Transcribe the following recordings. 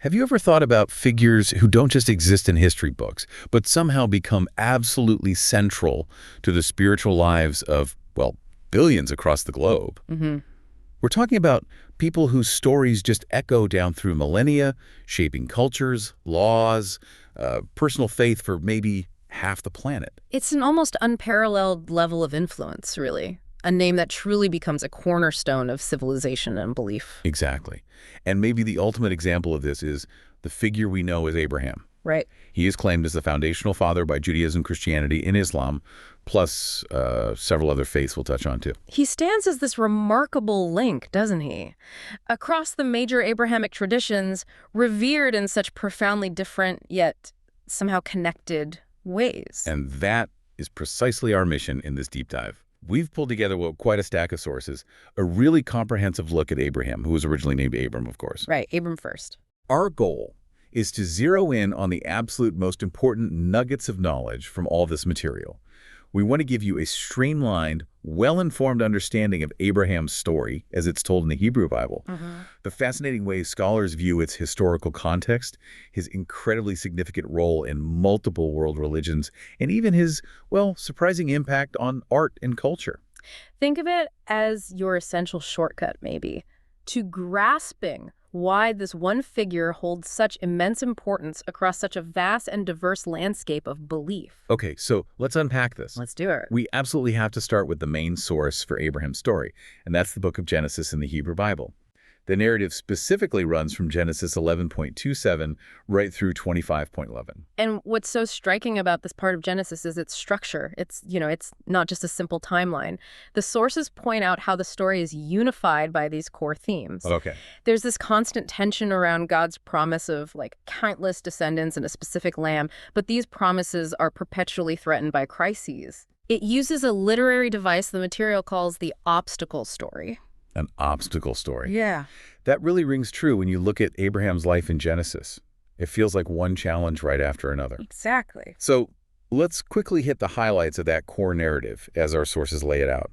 Have you ever thought about figures who don't just exist in history books, but somehow become absolutely central to the spiritual lives of, well, billions across the globe? We're talking about people whose stories just echo down through millennia, shaping cultures, laws, personal faith for maybe half the planet. It's an almost unparalleled level of influence, really. A name that truly becomes a cornerstone of civilization and belief. Exactly. And maybe the ultimate example of this is the figure we know as Abraham. Right. He is claimed as the foundational father by Judaism, Christianity, and Islam, plus several other faiths we'll touch on too. He stands as this remarkable link, doesn't he? Across the major Abrahamic traditions, revered in such profoundly different yet somehow connected ways. And that is precisely our mission in this deep dive. We've pulled together quite a stack of sources, a really comprehensive look at Abraham, who was originally named Abram, of course. Right, Abram first. Our goal is to zero in on the absolute most important nuggets of knowledge from all this material. We want to give you a streamlined, well-informed understanding of Abraham's story as it's told in the Hebrew Bible, the fascinating ways scholars view its historical context, his incredibly significant role in multiple world religions, and even his, well, surprising impact on art and culture. Think of it as your essential shortcut, maybe, to grasping why this one figure holds such immense importance across such a vast and diverse landscape of belief. Okay, so let's unpack this. Let's do it. We absolutely have to start with the main source for Abraham's story, and that's the book of Genesis in the Hebrew Bible. The narrative specifically runs from Genesis 11.27 right through 25.11. And what's so striking about this part of Genesis is its structure. It's not just a simple timeline. The sources point out how the story is unified by these core themes. Okay. There's this constant tension around God's promise of countless descendants and a specific lamb, but these promises are perpetually threatened by crises. It uses a literary device the material calls the obstacle story. An obstacle story. Yeah. That really rings true when you look at Abraham's life in Genesis. It feels like one challenge right after another. Exactly. So let's quickly hit the highlights of that core narrative as our sources lay it out.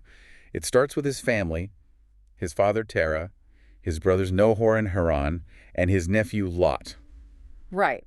It starts with his family, his father Terah, his brothers Nahor and Haran, and his nephew Lot. Right.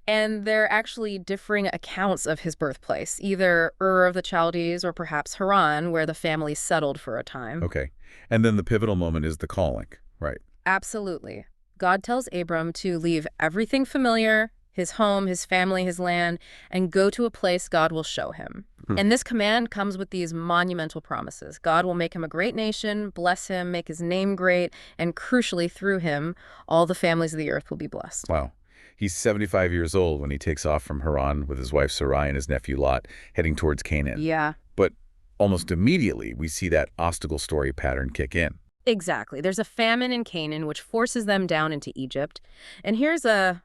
And they're actually differing accounts of his birthplace, either Ur of the Chaldees or perhaps Haran, where the family settled for a time. Okay. And then the pivotal moment is the calling, right? Absolutely. God tells Abram to leave everything familiar, his home, his family, his land, and go to a place God will show him. And this command comes with these monumental promises. God will make him a great nation, bless him, make his name great, and crucially, through him, all the families of the earth will be blessed. Wow. He's 75 years old when he takes off from Haran with his wife Sarai and his nephew Lot, heading towards Canaan. Yeah. But almost immediately, we see that obstacle story pattern kick in. Exactly. There's a famine in Canaan, which forces them down into Egypt. And here's a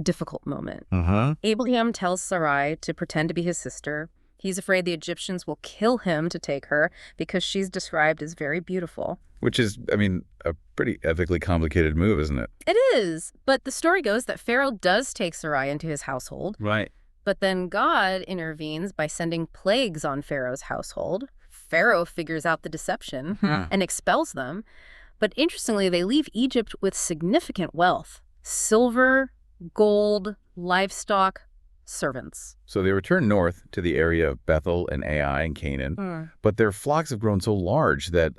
difficult moment. Abraham tells Sarai to pretend to be his sister. He's afraid the Egyptians will kill him to take her because she's described as very beautiful. Which is, a pretty ethically complicated move, isn't it? It is. But the story goes that Pharaoh does take Sarai into his household. Right. But then God intervenes by sending plagues on Pharaoh's household. Pharaoh figures out the deception and expels them. But interestingly, they leave Egypt with significant wealth: silver, gold, livestock, servants. So they return north to the area of Bethel and Ai and Canaan, but their flocks have grown so large that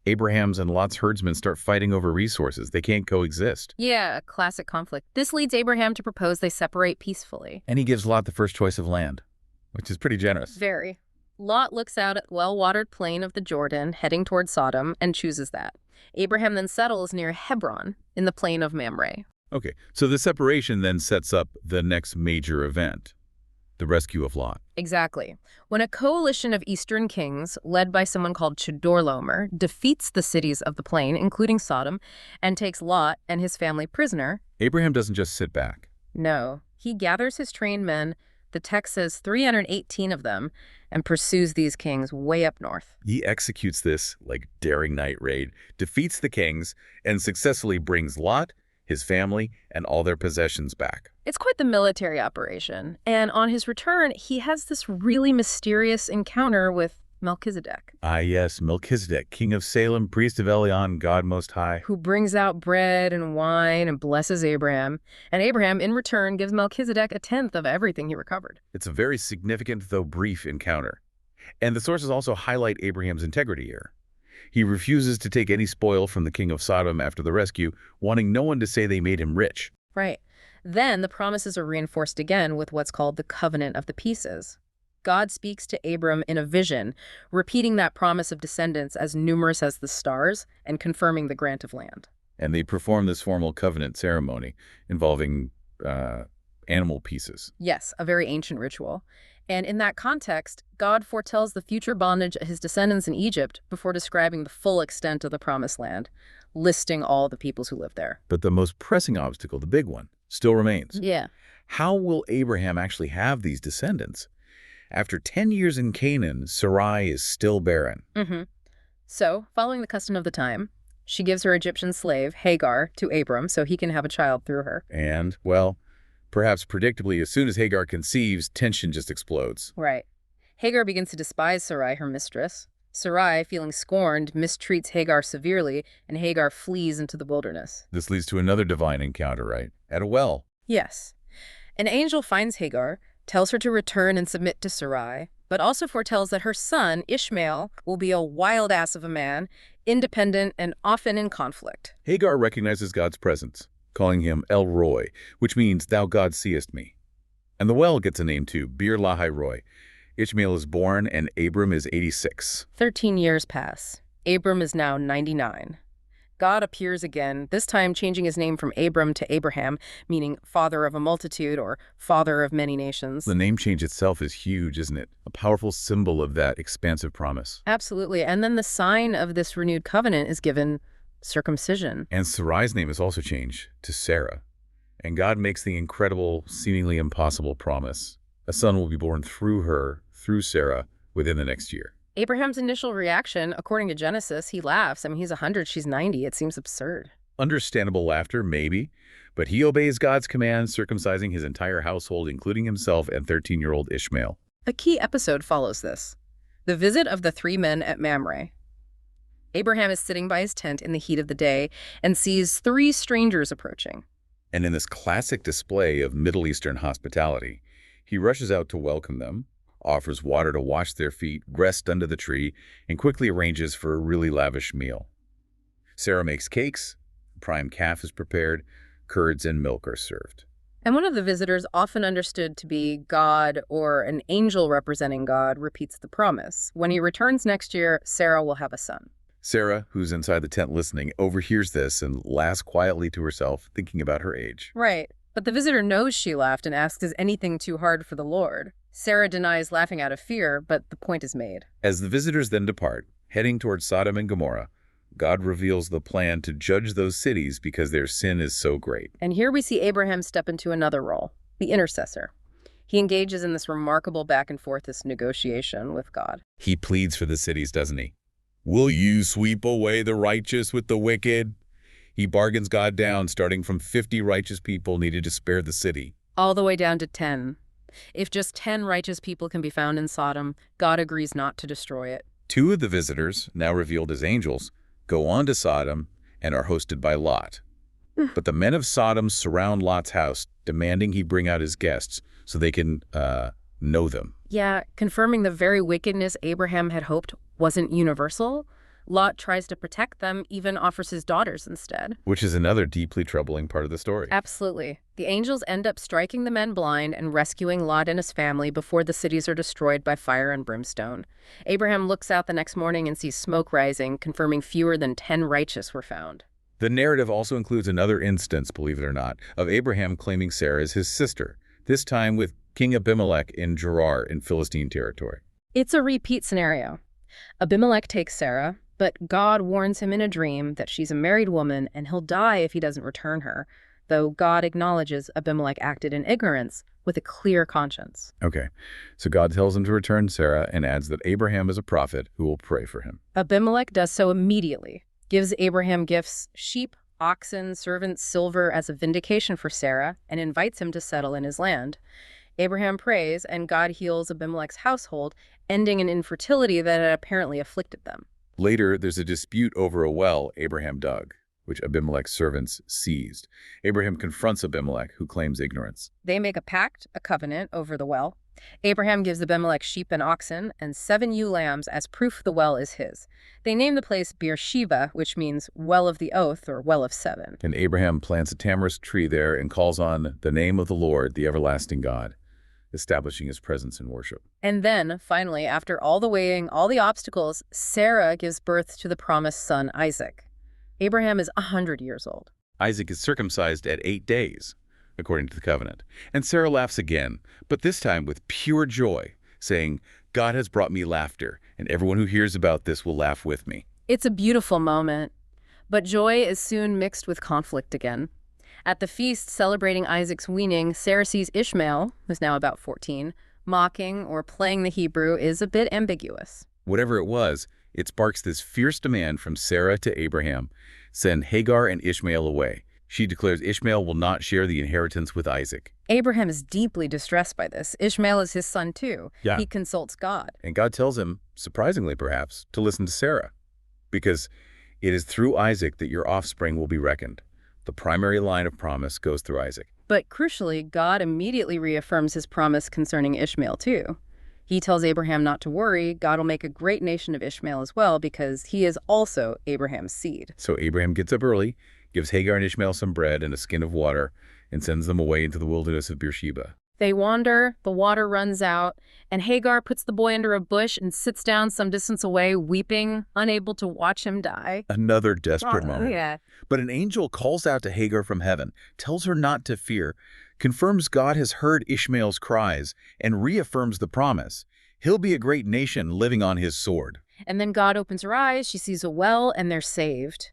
Abraham's and Lot's herdsmen start fighting over resources. They can't coexist. Yeah, a classic conflict. This leads Abraham to propose they separate peacefully. And he gives Lot the first choice of land, which is pretty generous. Very. Lot looks out at the well-watered plain of the Jordan, heading toward Sodom, and chooses that. Abraham then settles near Hebron, in the plain of Mamre. Okay, so the separation then sets up the next major event, the rescue of Lot. Exactly. When a coalition of eastern kings, led by someone called Chedorlaomer, defeats the cities of the plain, including Sodom, and takes Lot and his family prisoner... Abraham doesn't just sit back. No. He gathers his trained men, the text says 318 of them, and pursues these kings way up north. He executes this, daring night raid, defeats the kings, and successfully brings Lot, his family, and all their possessions back. It's quite the military operation. And on his return, he has this really mysterious encounter with Melchizedek, Ah, yes, Melchizedek, king of Salem, priest of Elion, God Most High. who brings out bread and wine and blesses Abraham. And Abraham, in return, gives Melchizedek a tenth of everything he recovered. It's a very significant, though brief, encounter. And the sources also highlight Abraham's integrity here. He refuses to take any spoil from the king of Sodom after the rescue, wanting no one to say they made him rich. Right. Then the promises are reinforced again with what's called the covenant of the pieces. God speaks to Abram in a vision, repeating that promise of descendants as numerous as the stars and confirming the grant of land. And they perform this formal covenant ceremony involving animal pieces. Yes, a very ancient ritual. And in that context, God foretells the future bondage of his descendants in Egypt before describing the full extent of the promised land, listing all the peoples who live there. But the most pressing obstacle, the big one, still remains. Yeah. How will Abraham actually have these descendants? After 10 years in Canaan, Sarai is still barren. So, following the custom of the time, she gives her Egyptian slave, Hagar, to Abram so he can have a child through her. And, well, perhaps predictably, as soon as Hagar conceives, tension just explodes. Right. Hagar begins to despise Sarai, her mistress. Sarai, feeling scorned, mistreats Hagar severely, and Hagar flees into the wilderness. This leads to another divine encounter, right? At a well. Yes. An angel finds Hagar, tells her to return and submit to Sarai, but also foretells that her son, Ishmael, will be a wild ass of a man, independent and often in conflict. Hagar recognizes God's presence, calling him El Roy, which means, thou God seest me. And the well gets a name too, Bir Lahai Roy. Ishmael is born and Abram is 86. 13 years pass. Abram is now 99. God appears again, this time changing his name from Abram to Abraham, meaning father of a multitude or father of many nations. The name change itself is huge, isn't it? A powerful symbol of that expansive promise. Absolutely. And then the sign of this renewed covenant is given circumcision. And Sarai's name is also changed to Sarah. And God makes the incredible, seemingly impossible promise. A son will be born through her, through Sarah, within the next year. Abraham's initial reaction, according to Genesis, he laughs. I mean, he's 100, she's 90. It seems absurd. Understandable laughter, maybe, but he obeys God's command, circumcising his entire household, including himself and 13-year-old Ishmael. A key episode follows this. The visit of the three men at Mamre. Abraham is sitting by his tent in the heat of the day and sees three strangers approaching. And in this classic display of Middle Eastern hospitality, he rushes out to welcome them, offers water to wash their feet, rest under the tree, and quickly arranges for a really lavish meal. Sarah makes cakes, a prime calf is prepared, curds and milk are served. And one of the visitors, often understood to be God or an angel representing God, repeats the promise. When he returns next year, Sarah will have a son. Sarah, who's inside the tent listening, overhears this and laughs quietly to herself, thinking about her age. Right. But the visitor knows she laughed and asks, is anything too hard for the Lord? Sarah denies laughing out of fear, but the point is made. As the visitors then depart, heading towards Sodom and Gomorrah, God reveals the plan to judge those cities because their sin is so great. And here we see Abraham step into another role, the intercessor. He engages in this remarkable back and forth, this negotiation with God. He pleads for the cities, doesn't he? Will you sweep away the righteous with the wicked? He bargains God down, starting from 50 righteous people needed to spare the city. All the way down to 10. If just 10 righteous people can be found in Sodom, God agrees not to destroy it. 2 of the visitors, now revealed as angels, go on to Sodom and are hosted by Lot. But the men of Sodom surround Lot's house, demanding he bring out his guests so they can know them. Yeah, confirming the very wickedness Abraham had hoped wasn't universal. Lot tries to protect them, even offers his daughters instead. Which is another deeply troubling part of the story. Absolutely. The angels end up striking the men blind and rescuing Lot and his family before the cities are destroyed by fire and brimstone. Abraham looks out the next morning and sees smoke rising, confirming fewer than 10 righteous were found. The narrative also includes another instance, believe it or not, of Abraham claiming Sarah as his sister, this time with King Abimelech in Gerar in Philistine territory. It's a repeat scenario. Abimelech takes Sarah, but God warns him in a dream that she's a married woman and he'll die if he doesn't return her, though God acknowledges Abimelech acted in ignorance with a clear conscience. Okay, so God tells him to return Sarah and adds that Abraham is a prophet who will pray for him. Abimelech does so immediately, gives Abraham gifts, sheep, oxen, servants, silver as a vindication for Sarah, and invites him to settle in his land. Abraham prays, and God heals Abimelech's household, ending an infertility that had apparently afflicted them. Later, there's a dispute over a well Abraham dug, which Abimelech's servants seized. Abraham confronts Abimelech, who claims ignorance. They make a pact, a covenant, over the well. Abraham gives Abimelech sheep and oxen and 7 ewe lambs as proof the well is his. They name the place Beersheba, which means well of the oath or well of 7. And Abraham plants a tamarisk tree there and calls on the name of the Lord, the everlasting God, establishing his presence in worship. And then, finally, after all the waiting, all the obstacles, Sarah gives birth to the promised son, Isaac. Abraham is 100 years old. Isaac is circumcised at 8 days, according to the covenant. And Sarah laughs again, but this time with pure joy, saying, God has brought me laughter, and everyone who hears about this will laugh with me. It's a beautiful moment, but joy is soon mixed with conflict again. At the feast celebrating Isaac's weaning, Sarah sees Ishmael, who's now about 14, mocking or playing the Hebrew is a bit ambiguous. Whatever it was, it sparks this fierce demand from Sarah to Abraham, send Hagar and Ishmael away. She declares Ishmael will not share the inheritance with Isaac. Abraham is deeply distressed by this. Ishmael is his son too. Yeah. He consults God. And God tells him, surprisingly perhaps, to listen to Sarah, because it is through Isaac that your offspring will be reckoned. The primary line of promise goes through Isaac. But crucially, God immediately reaffirms his promise concerning Ishmael too. He tells Abraham not to worry. God will make a great nation of Ishmael as well because he is also Abraham's seed. So Abraham gets up early, gives Hagar and Ishmael some bread and a skin of water, and sends them away into the wilderness of Beersheba. They wander, the water runs out, and Hagar puts the boy under a bush and sits down some distance away, weeping, unable to watch him die. Another desperate moment. Yeah. But an angel calls out to Hagar from heaven, tells her not to fear, confirms God has heard Ishmael's cries, and reaffirms the promise. He'll be a great nation living on his sword. And then God opens her eyes, she sees a well, and they're saved.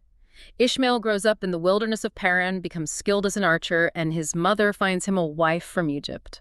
Ishmael grows up in the wilderness of Paran, becomes skilled as an archer, and his mother finds him a wife from Egypt.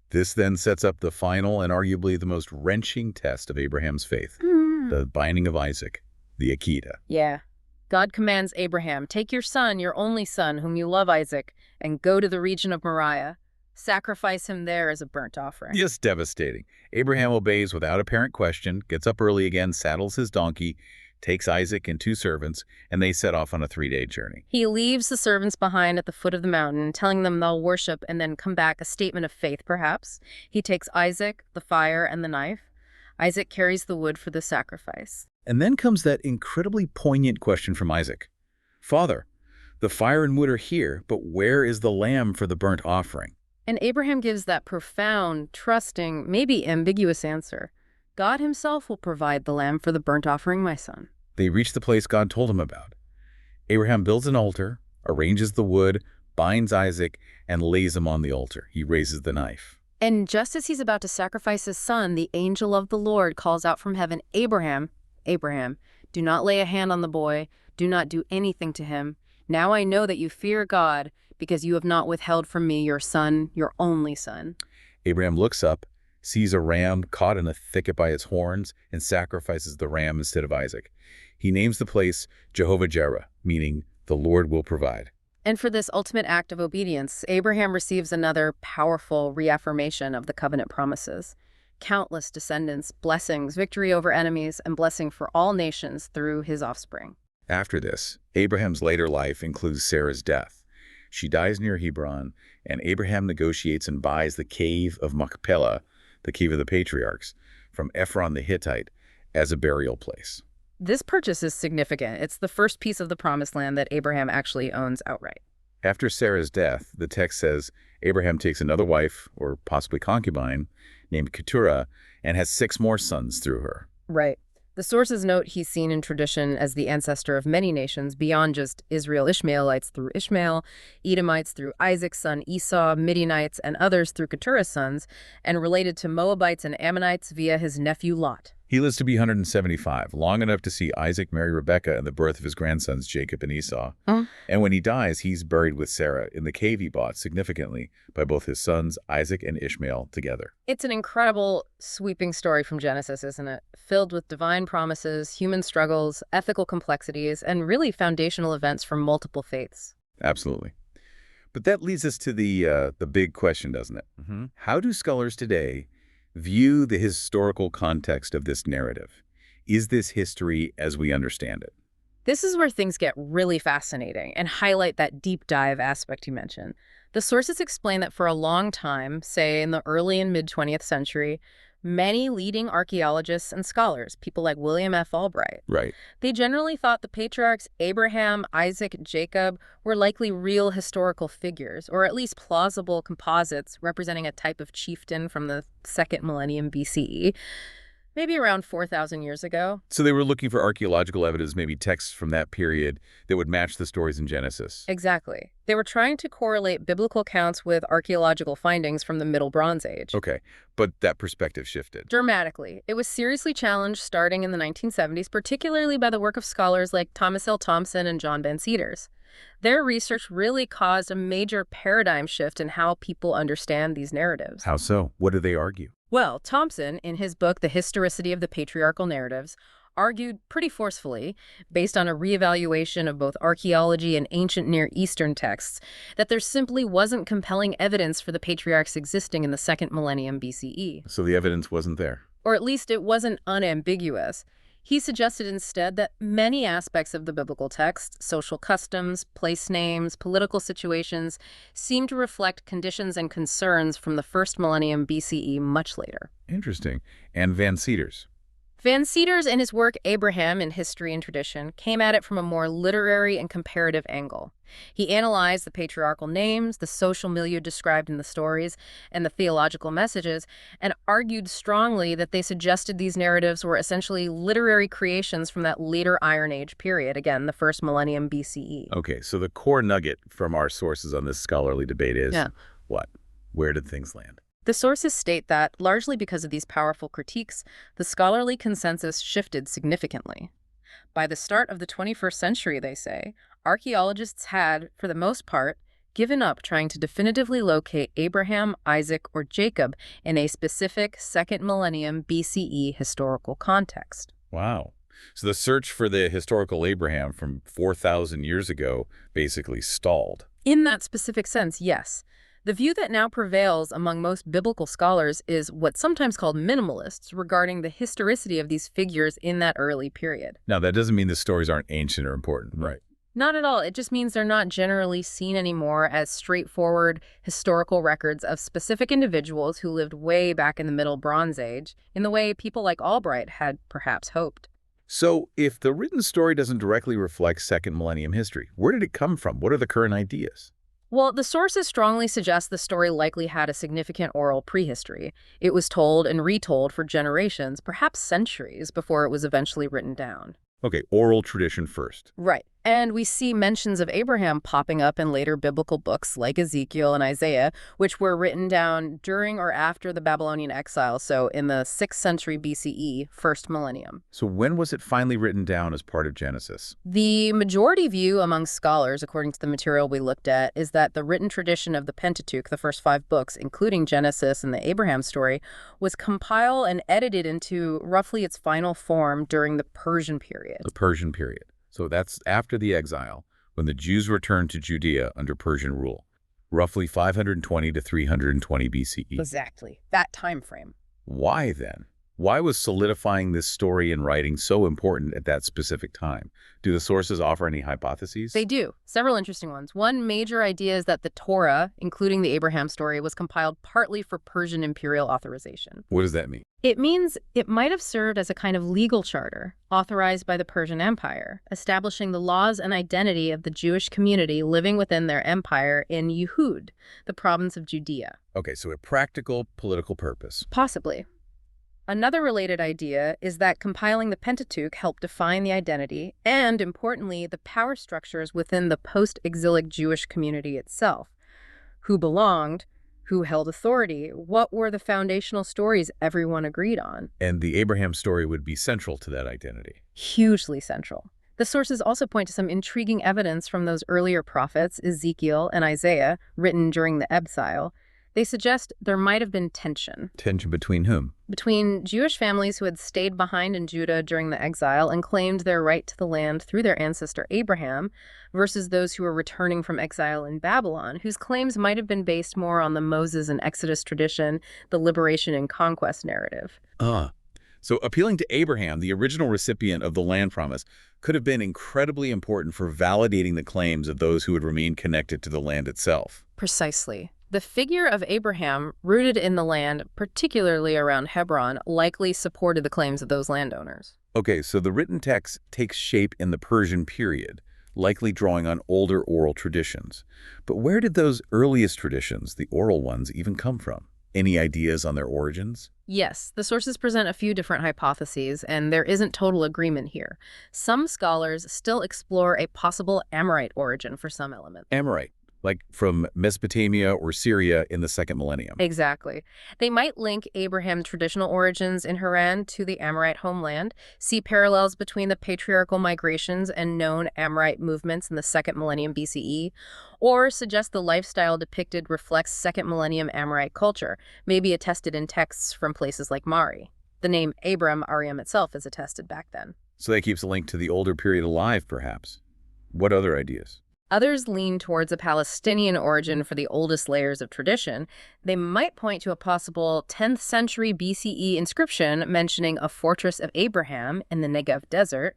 This then sets up the final and arguably the most wrenching test of Abraham's faith, the binding of Isaac, the Akedah. Yeah. God commands Abraham, take your son, your only son, whom you love, Isaac, and go to the region of Moriah. Sacrifice him there as a burnt offering. Just devastating. Abraham obeys without apparent question, gets up early again, saddles his donkey, takes Isaac and 2 servants, and they set off on a 3-day journey. He leaves the servants behind at the foot of the mountain, telling them they'll worship and then come back, a statement of faith, perhaps. He takes Isaac, the fire, and the knife. Isaac carries the wood for the sacrifice. And then comes that incredibly poignant question from Isaac. Father, the fire and wood are here, but where is the lamb for the burnt offering? And Abraham gives that profound, trusting, maybe ambiguous answer. God himself will provide the lamb for the burnt offering, my son. They reach the place God told him about. Abraham builds an altar, arranges the wood, binds Isaac, and lays him on the altar. He raises the knife. And just as he's about to sacrifice his son, the angel of the Lord calls out from heaven, Abraham, Abraham, do not lay a hand on the boy. Do not do anything to him. Now I know that you fear God, because you have not withheld from me your son, your only son. Abraham looks up, sees a ram caught in a thicket by its horns, and sacrifices the ram instead of Isaac. He names the place Jehovah-Jireh, meaning the Lord will provide. And for this ultimate act of obedience, Abraham receives another powerful reaffirmation of the covenant promises. Countless descendants, blessings, victory over enemies, and blessing for all nations through his offspring. After this, Abraham's later life includes Sarah's death. She dies near Hebron, and Abraham negotiates and buys the cave of Machpelah, the cave of the patriarchs, from Ephron the Hittite as a burial place. This purchase is significant. It's the first piece of the promised land that Abraham actually owns outright. After Sarah's death, the text says Abraham takes another wife, or possibly concubine, named Keturah, and has 6 more sons through her. Right. The sources note he's seen in tradition as the ancestor of many nations beyond just Israel Ishmaelites through Ishmael, Edomites through Isaac's son Esau, Midianites, and others through Keturah's sons, and related to Moabites and Ammonites via his nephew Lot. He lives to be 175, long enough to see Isaac marry Rebekah and the birth of his grandsons Jacob and Esau. And when he dies, he's buried with Sarah in the cave he bought significantly by both his sons Isaac and Ishmael together. It's an incredible, sweeping story from Genesis, isn't it? Filled with divine promises, human struggles, ethical complexities, and really foundational events from multiple faiths. Absolutely. But that leads us to the big question, doesn't it? How do scholars today view the historical context of this narrative? Is this history as we understand it? This is where things get really fascinating and highlight that deep dive aspect you mentioned. The sources explain that for a long time, say in the early and mid-20th century, many leading archaeologists and scholars, people like William F. Albright, Right. they generally thought the patriarchs Abraham, Isaac, Jacob were likely real historical figures, or at least plausible composites representing a type of chieftain from the second millennium BCE. Maybe around 4,000 years ago. So they were looking for archaeological evidence, maybe texts from that period that would match the stories in Genesis. Exactly. They were trying to correlate biblical accounts with archaeological findings from the Middle Bronze Age. Okay, but that perspective shifted. Dramatically. It was seriously challenged starting in the 1970s, particularly by the work of scholars like Thomas L. Thompson and John Van Cedars. Their research really caused a major paradigm shift in how people understand these narratives. How so? What do they argue? Well, Thompson, in his book The Historicity of the Patriarchal Narratives, argued pretty forcefully, based on a reevaluation of both archaeology and ancient Near Eastern texts, that there simply wasn't compelling evidence for the patriarchs existing in the second millennium BCE. So the evidence wasn't there. Or at least it wasn't unambiguous. He suggested instead that many aspects of the biblical text, social customs, place names, political situations, seem to reflect conditions and concerns from the first millennium BCE much later. Interesting. And Van Cedars. Van Cedars, in his work Abraham in History and Tradition, came at it from a more literary and comparative angle. He analyzed the patriarchal names, the social milieu described in the stories, and the theological messages, and argued strongly that they suggested these narratives were essentially literary creations from that later Iron Age period, again, the first millennium BCE. Okay, so the core nugget from our sources on this scholarly debate is what? Where did things land? The sources state that, largely because of these powerful critiques, the scholarly consensus shifted significantly. By the start of the 21st century, they say, archaeologists had, for the most part, given up trying to definitively locate Abraham, Isaac, or Jacob in a specific second millennium BCE historical context. Wow. So the search for the historical Abraham from 4,000 years ago basically stalled. In that specific sense, yes. The view that now prevails among most biblical scholars is what's sometimes called minimalists regarding the historicity of these figures in that early period. Now, that doesn't mean the stories aren't ancient or important, right? Not at all. It just means they're not generally seen anymore as straightforward historical records of specific individuals who lived way back in the Middle Bronze Age, in the way people like Albright had perhaps hoped. So, if the written story doesn't directly reflect second millennium history, where did it come from? What are the current ideas? Well, the sources strongly suggest the story likely had a significant oral prehistory. It was told and retold for generations, perhaps centuries, before it was eventually written down. Okay, oral tradition first. Right. And we see mentions of Abraham popping up in later biblical books like Ezekiel and Isaiah, which were written down during or after the Babylonian exile, so in the 6th century BCE, first millennium. So when was it finally written down as part of Genesis? The majority view among scholars, according to the material we looked at, is that the written tradition of the Pentateuch, the first 5 books, including Genesis and the Abraham story, was compiled and edited into roughly its final form during the Persian period. The Persian period. So that's after the exile, when the Jews returned to Judea under Persian rule, roughly 520 to 320 BCE. Exactly. That time frame. Why then? Why was solidifying this story in writing so important at that specific time? Do the sources offer any hypotheses? They do. Several interesting ones. One major idea is that the Torah, including the Abraham story, was compiled partly for Persian imperial authorization. What does that mean? It means it might have served as a kind of legal charter authorized by the Persian Empire, establishing the laws and identity of the Jewish community living within their empire in Yehud, the province of Judea. Okay, so a practical political purpose. Possibly. Another related idea is that compiling the Pentateuch helped define the identity and, importantly, the power structures within the post-exilic Jewish community itself. Who belonged, who held authority, what were the foundational stories everyone agreed on? And the Abraham story would be central to that identity. Hugely central. The sources also point to some intriguing evidence from those earlier prophets, Ezekiel and Isaiah, written during the exile. They suggest there might have been tension. Tension between whom? between Jewish families who had stayed behind in Judah during the exile and claimed their right to the land through their ancestor Abraham, versus those who were returning from exile in Babylon, whose claims might have been based more on the Moses and Exodus tradition, the liberation and conquest narrative. So appealing to Abraham, the original recipient of the land promise, could have been incredibly important for validating the claims of those who would remain connected to the land itself. Precisely. The figure of Abraham, rooted in the land, particularly around Hebron, likely supported the claims of those landowners. Okay, so the written text takes shape in the Persian period, likely drawing on older oral traditions. But where did those earliest traditions, the oral ones, even come from? Any ideas on their origins? Yes, the sources present a few different hypotheses, and there isn't total agreement here. Some scholars still explore a possible Amorite origin for some elements. Amorite, like from Mesopotamia or Syria in the second millennium. Exactly. They might link Abraham's traditional origins in Haran to the Amorite homeland, see parallels between the patriarchal migrations and known Amorite movements in the second millennium BCE, or suggest the lifestyle depicted reflects second millennium Amorite culture, maybe attested in texts from places like Mari. The name Abram, Ariam itself, is attested back then. So that keeps a link to the older period alive, perhaps. What other ideas? Others lean towards a Palestinian origin for the oldest layers of tradition. They might point to a possible 10th century BCE inscription mentioning a fortress of Abraham in the Negev desert,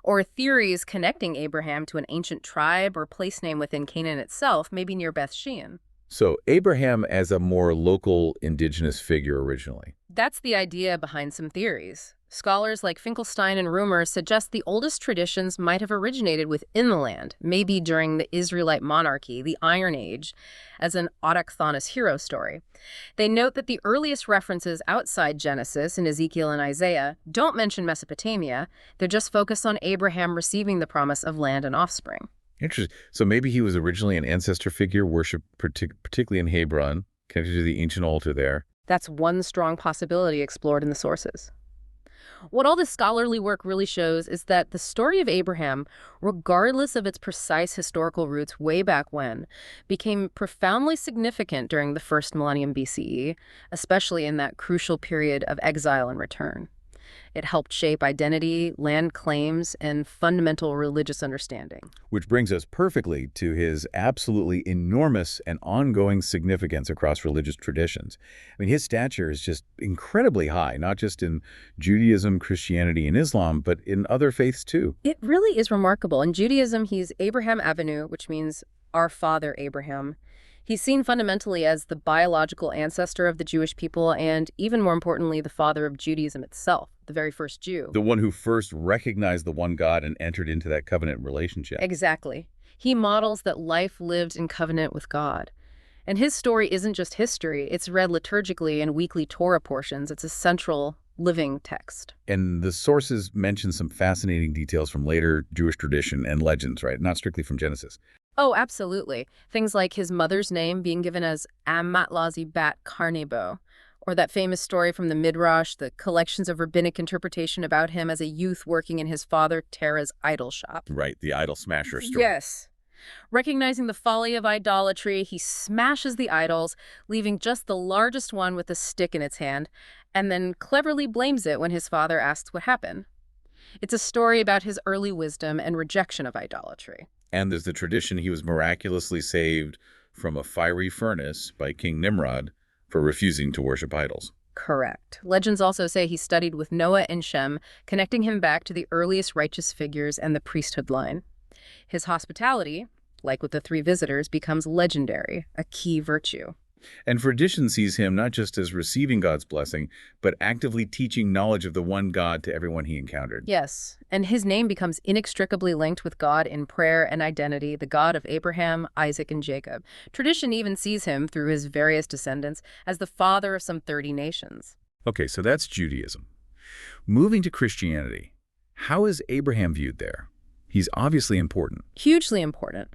or theories connecting Abraham to an ancient tribe or place name within Canaan itself, maybe near Beth Shean. So Abraham as a more local indigenous figure originally. That's the idea behind some theories. Scholars like Finkelstein and Rumer suggest the oldest traditions might have originated within the land, maybe during the Israelite monarchy, the Iron Age, as an autochthonous hero story. They note that the earliest references outside Genesis in Ezekiel and Isaiah don't mention Mesopotamia. They're just focused on Abraham receiving the promise of land and offspring. Interesting. So maybe he was originally an ancestor figure worshipped particularly in Hebron, connected to the ancient altar there. That's one strong possibility explored in the sources. What all this scholarly work really shows is that the story of Abraham, regardless of its precise historical roots way back when, became profoundly significant during the first millennium BCE, especially in that crucial period of exile and return. It helped shape identity, land claims, and fundamental religious understanding. Which brings us perfectly to his absolutely enormous and ongoing significance across religious traditions. I mean, his stature is just incredibly high, not just in Judaism, Christianity, and Islam, but in other faiths too. It really is remarkable. In Judaism, he's Abraham Avinu, which means our father Abraham. He's seen fundamentally as the biological ancestor of the Jewish people and, even more importantly, the father of Judaism itself, the very first Jew. The one who first recognized the one God and entered into that covenant relationship. Exactly. He models that life lived in covenant with God. And his story isn't just history. It's read liturgically in weekly Torah portions. It's a central living text. And the sources mention some fascinating details from later Jewish tradition and legends, right? Not strictly from Genesis. Oh, absolutely. Things like his mother's name being given as Am-Matlazi Bat Karnebo, or that famous story from the Midrash, the collections of rabbinic interpretation about him as a youth working in his father Terah's idol shop. Right, the idol smasher story. Yes. Recognizing the folly of idolatry, he smashes the idols, leaving just the largest one with a stick in its hand, and then cleverly blames it when his father asks what happened. It's a story about his early wisdom and rejection of idolatry. And there's the tradition he was miraculously saved from a fiery furnace by King Nimrod for refusing to worship idols. Correct. Legends also say he studied with Noah and Shem, connecting him back to the earliest righteous figures and the priesthood line. His hospitality, like with the three visitors, becomes legendary, a key virtue. And tradition sees him not just as receiving God's blessing, but actively teaching knowledge of the one God to everyone he encountered. Yes, and his name becomes inextricably linked with God in prayer and identity, the God of Abraham, Isaac, and Jacob. Tradition even sees him, through his various descendants, as the father of some 30 nations. Okay, so that's Judaism. Moving to Christianity, how is Abraham viewed there? He's obviously important. Hugely important.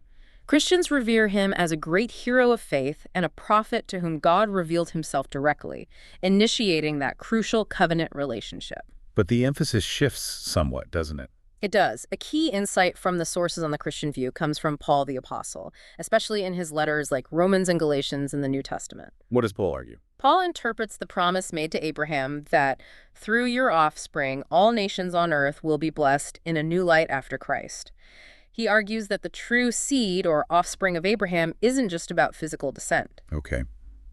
Christians revere him as a great hero of faith and a prophet to whom God revealed himself directly, initiating that crucial covenant relationship. But the emphasis shifts somewhat, doesn't it? It does. A key insight from the sources on the Christian view comes from Paul the Apostle, especially in his letters like Romans and Galatians in the New Testament. What does Paul argue? Paul interprets the promise made to Abraham that through your offspring, all nations on earth will be blessed in a new light after Christ. He argues that the true seed or offspring of Abraham isn't just about physical descent. Okay.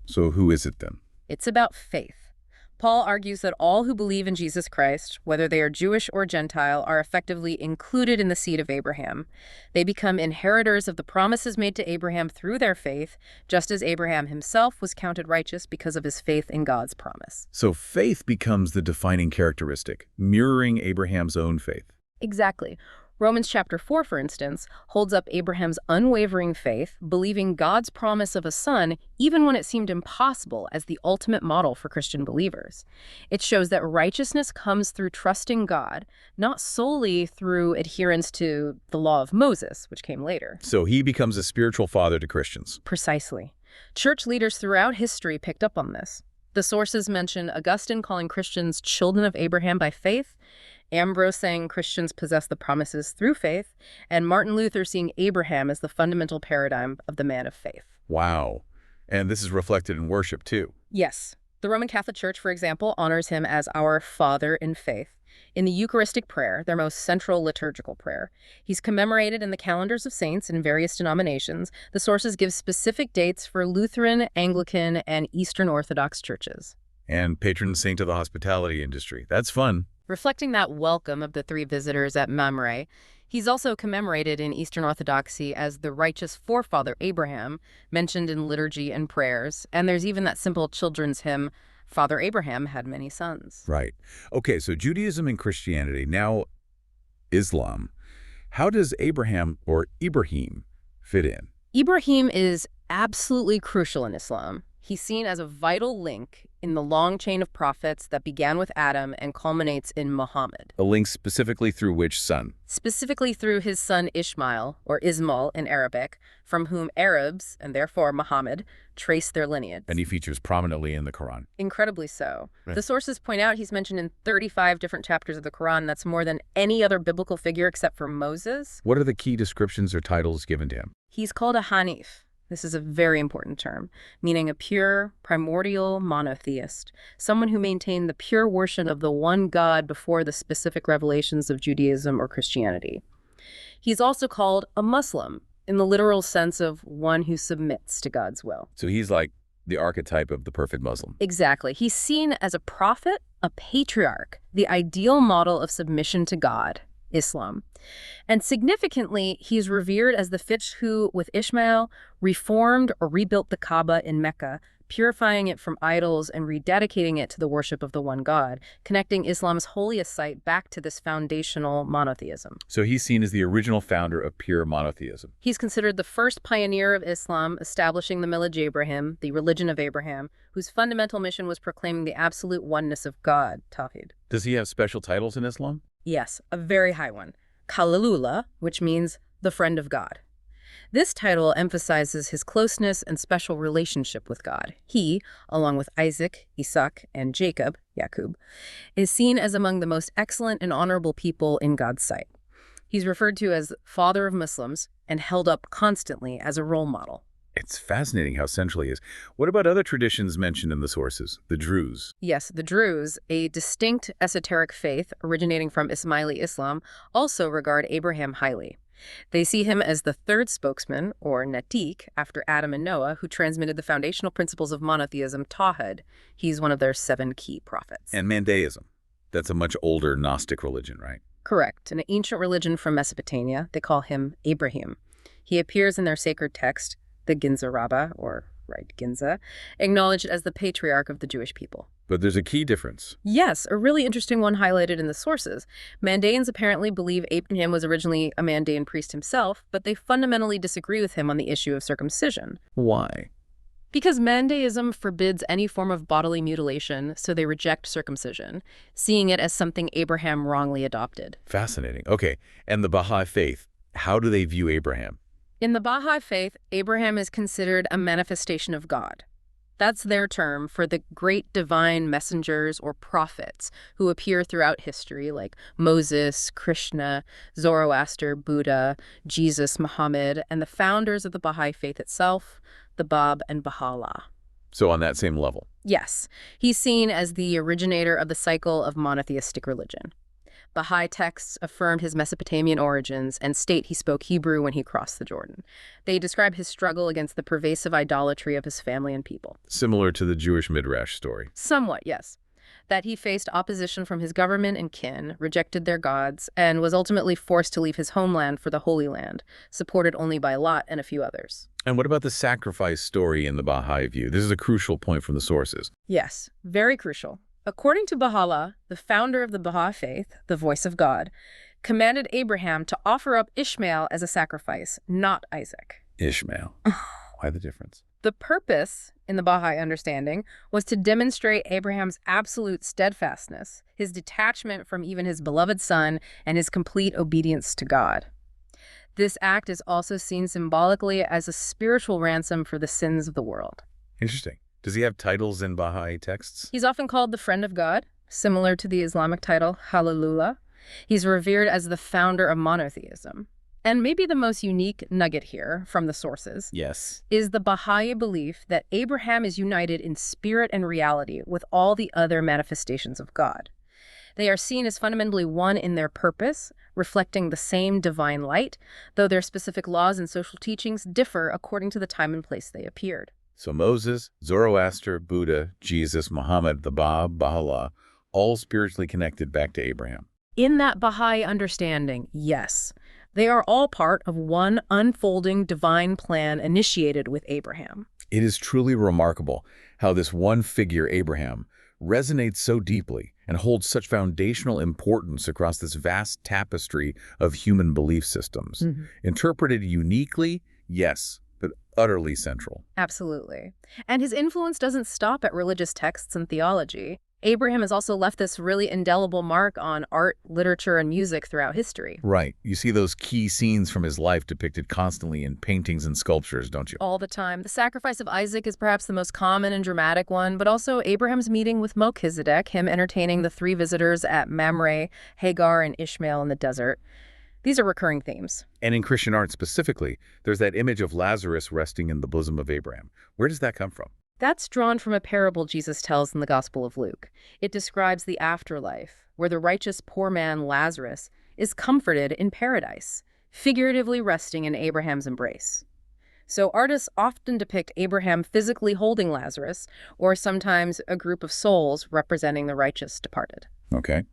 So who is it then? It's about faith. Paul argues that all who believe in Jesus Christ, whether they are Jewish or Gentile, are effectively included in the seed of Abraham. They become inheritors of the promises made to Abraham through their faith, just as Abraham himself was counted righteous because of his faith in God's promise. So faith becomes the defining characteristic, mirroring Abraham's own faith. Exactly. Romans chapter 4, for instance, holds up Abraham's unwavering faith, believing God's promise of a son, even when it seemed impossible, as the ultimate model for Christian believers. It shows that righteousness comes through trusting God, not solely through adherence to the law of Moses, which came later. So he becomes a spiritual father to Christians. Precisely. Church leaders throughout history picked up on this. The sources mention Augustine calling Christians children of Abraham by faith, Ambrose saying Christians possess the promises through faith, and Martin Luther seeing Abraham as the fundamental paradigm of the man of faith. Wow. And this is reflected in worship, too. Yes. The Roman Catholic Church, for example, honors him as our Father in faith. In the Eucharistic prayer, their most central liturgical prayer, he's commemorated in the calendars of saints in various denominations. The sources give specific dates for Lutheran, Anglican, and Eastern Orthodox churches. And patron saint of the hospitality industry. That's fun. Reflecting that welcome of the three visitors at Mamre, he's also commemorated in Eastern Orthodoxy as the righteous forefather Abraham, mentioned in liturgy and prayers. And there's even that simple children's hymn, Father Abraham had many sons. Right. Okay, so Judaism and Christianity, now Islam. How does Abraham, or Ibrahim, fit in? Ibrahim is absolutely crucial in Islam. He's seen as a vital link in the long chain of prophets that began with Adam and culminates in Muhammad. A link specifically through which son? Specifically through his son Ishmael, or Ismail in Arabic, from whom Arabs, and therefore Muhammad, trace their lineage. And he features prominently in the Quran. Incredibly so. Right. The sources point out he's mentioned in 35 different chapters of the Quran. That's more than any other biblical figure except for Moses. What are the key descriptions or titles given to him? He's called a Hanif. This is a very important term, meaning a pure, primordial monotheist, someone who maintained the pure worship of the one God before the specific revelations of Judaism or Christianity. He's also called a Muslim, in the literal sense of one who submits to God's will. So he's like the archetype of the perfect Muslim. Exactly. He's seen as a prophet, a patriarch, the ideal model of submission to God, Islam. And significantly, he's revered as the fish who, with Ishmael, reformed or rebuilt the Kaaba in Mecca, purifying it from idols and rededicating it to the worship of the one God, connecting Islam's holiest site back to this foundational monotheism. So he's seen as the original founder of pure monotheism. He's considered the first pioneer of Islam, establishing the Millaj Abraham, the religion of Abraham, whose fundamental mission was proclaiming the absolute oneness of God, Tawhid. Does he have special titles in Islam? Yes, a very high one. Khalilullah, which means the friend of God. This title emphasizes his closeness and special relationship with God. He, along with Isaac, Isaac, and Jacob, Yaqub, is seen as among the most excellent and honorable people in God's sight. He's referred to as father of Muslims and held up constantly as a role model. It's fascinating how central he is. What about other traditions mentioned in the sources? The Druze. Yes, the Druze, a distinct esoteric faith originating from Ismaili Islam, also regard Abraham highly. They see him as the third spokesman, or Natik, after Adam and Noah, who transmitted the foundational principles of monotheism, Tawhid. He's one of their 7 key prophets. And Mandaism. That's a much older Gnostic religion, right? Correct. An ancient religion from Mesopotamia. They call him Abraham. He appears in their sacred text, the Ginza Rabbah, or Ginza, acknowledged as the patriarch of the Jewish people. But there's a key difference. Yes, a really interesting one highlighted in the sources. Mandaeans apparently believe Abraham was originally a Mandaean priest himself, but they fundamentally disagree with him on the issue of circumcision. Why? Because Mandaeism forbids any form of bodily mutilation, so they reject circumcision, seeing it as something Abraham wrongly adopted. Fascinating. Okay, and the Baha'i faith, how do they view Abraham? In the Baha'i faith, Abraham is considered a manifestation of God. That's their term for the great divine messengers or prophets who appear throughout history, like Moses, Krishna, Zoroaster, Buddha, Jesus, Muhammad, and the founders of the Baha'i faith itself, the Bab and Baha'u'llah. So on that same level. Yes, he's seen as the originator of the cycle of monotheistic religion. Baha'i texts affirmed his Mesopotamian origins and state he spoke Hebrew when he crossed the Jordan. They describe his struggle against the pervasive idolatry of his family and people. Similar to the Jewish Midrash story. Somewhat, yes. That he faced opposition from his government and kin, rejected their gods, and was ultimately forced to leave his homeland for the Holy Land, supported only by Lot and a few others. And what about the sacrifice story in the Baha'i view? This is a crucial point from the sources. Yes, very crucial. According to Baha'u'llah, the founder of the Baha'i faith, the voice of God, commanded Abraham to offer up Ishmael as a sacrifice, not Isaac. Ishmael. Why the difference? The purpose, in the Baha'i understanding, was to demonstrate Abraham's absolute steadfastness, his detachment from even his beloved son, and his complete obedience to God. This act is also seen symbolically as a spiritual ransom for the sins of the world. Interesting. Does he have titles in Baha'i texts? He's often called the friend of God, similar to the Islamic title Hallelujah. He's revered as the founder of monotheism. And maybe the most unique nugget here from the sources is the Baha'i belief that Abraham is united in spirit and reality with all the other manifestations of God. They are seen as fundamentally one in their purpose, reflecting the same divine light, though their specific laws and social teachings differ according to the time and place they appeared. So Moses, Zoroaster, Buddha, Jesus, Muhammad, the Bab, Baha'u'llah, all spiritually connected back to Abraham. In that Baha'i understanding, yes, they are all part of one unfolding divine plan initiated with Abraham. It is truly remarkable how this one figure, Abraham, resonates so deeply and holds such foundational importance across this vast tapestry of human belief systems. Interpreted uniquely, yes, but utterly central. Absolutely. And his influence doesn't stop at religious texts and theology. Abraham has also left this really indelible mark on art, literature, and music throughout history. Right. You see those key scenes from his life depicted constantly in paintings and sculptures, don't you? All the time. The sacrifice of Isaac is perhaps the most common and dramatic one, but also Abraham's meeting with Melchizedek, him entertaining the three visitors at Mamre, Hagar, and Ishmael in the desert. These are recurring themes. And in Christian art specifically, there's that image of Lazarus resting in the bosom of Abraham. Where does that come from? That's drawn from a parable Jesus tells in the Gospel of Luke. It describes the afterlife, where the righteous poor man Lazarus is comforted in paradise, figuratively resting in Abraham's embrace. So artists often depict Abraham physically holding Lazarus, or sometimes a group of souls representing the righteous departed. Okay.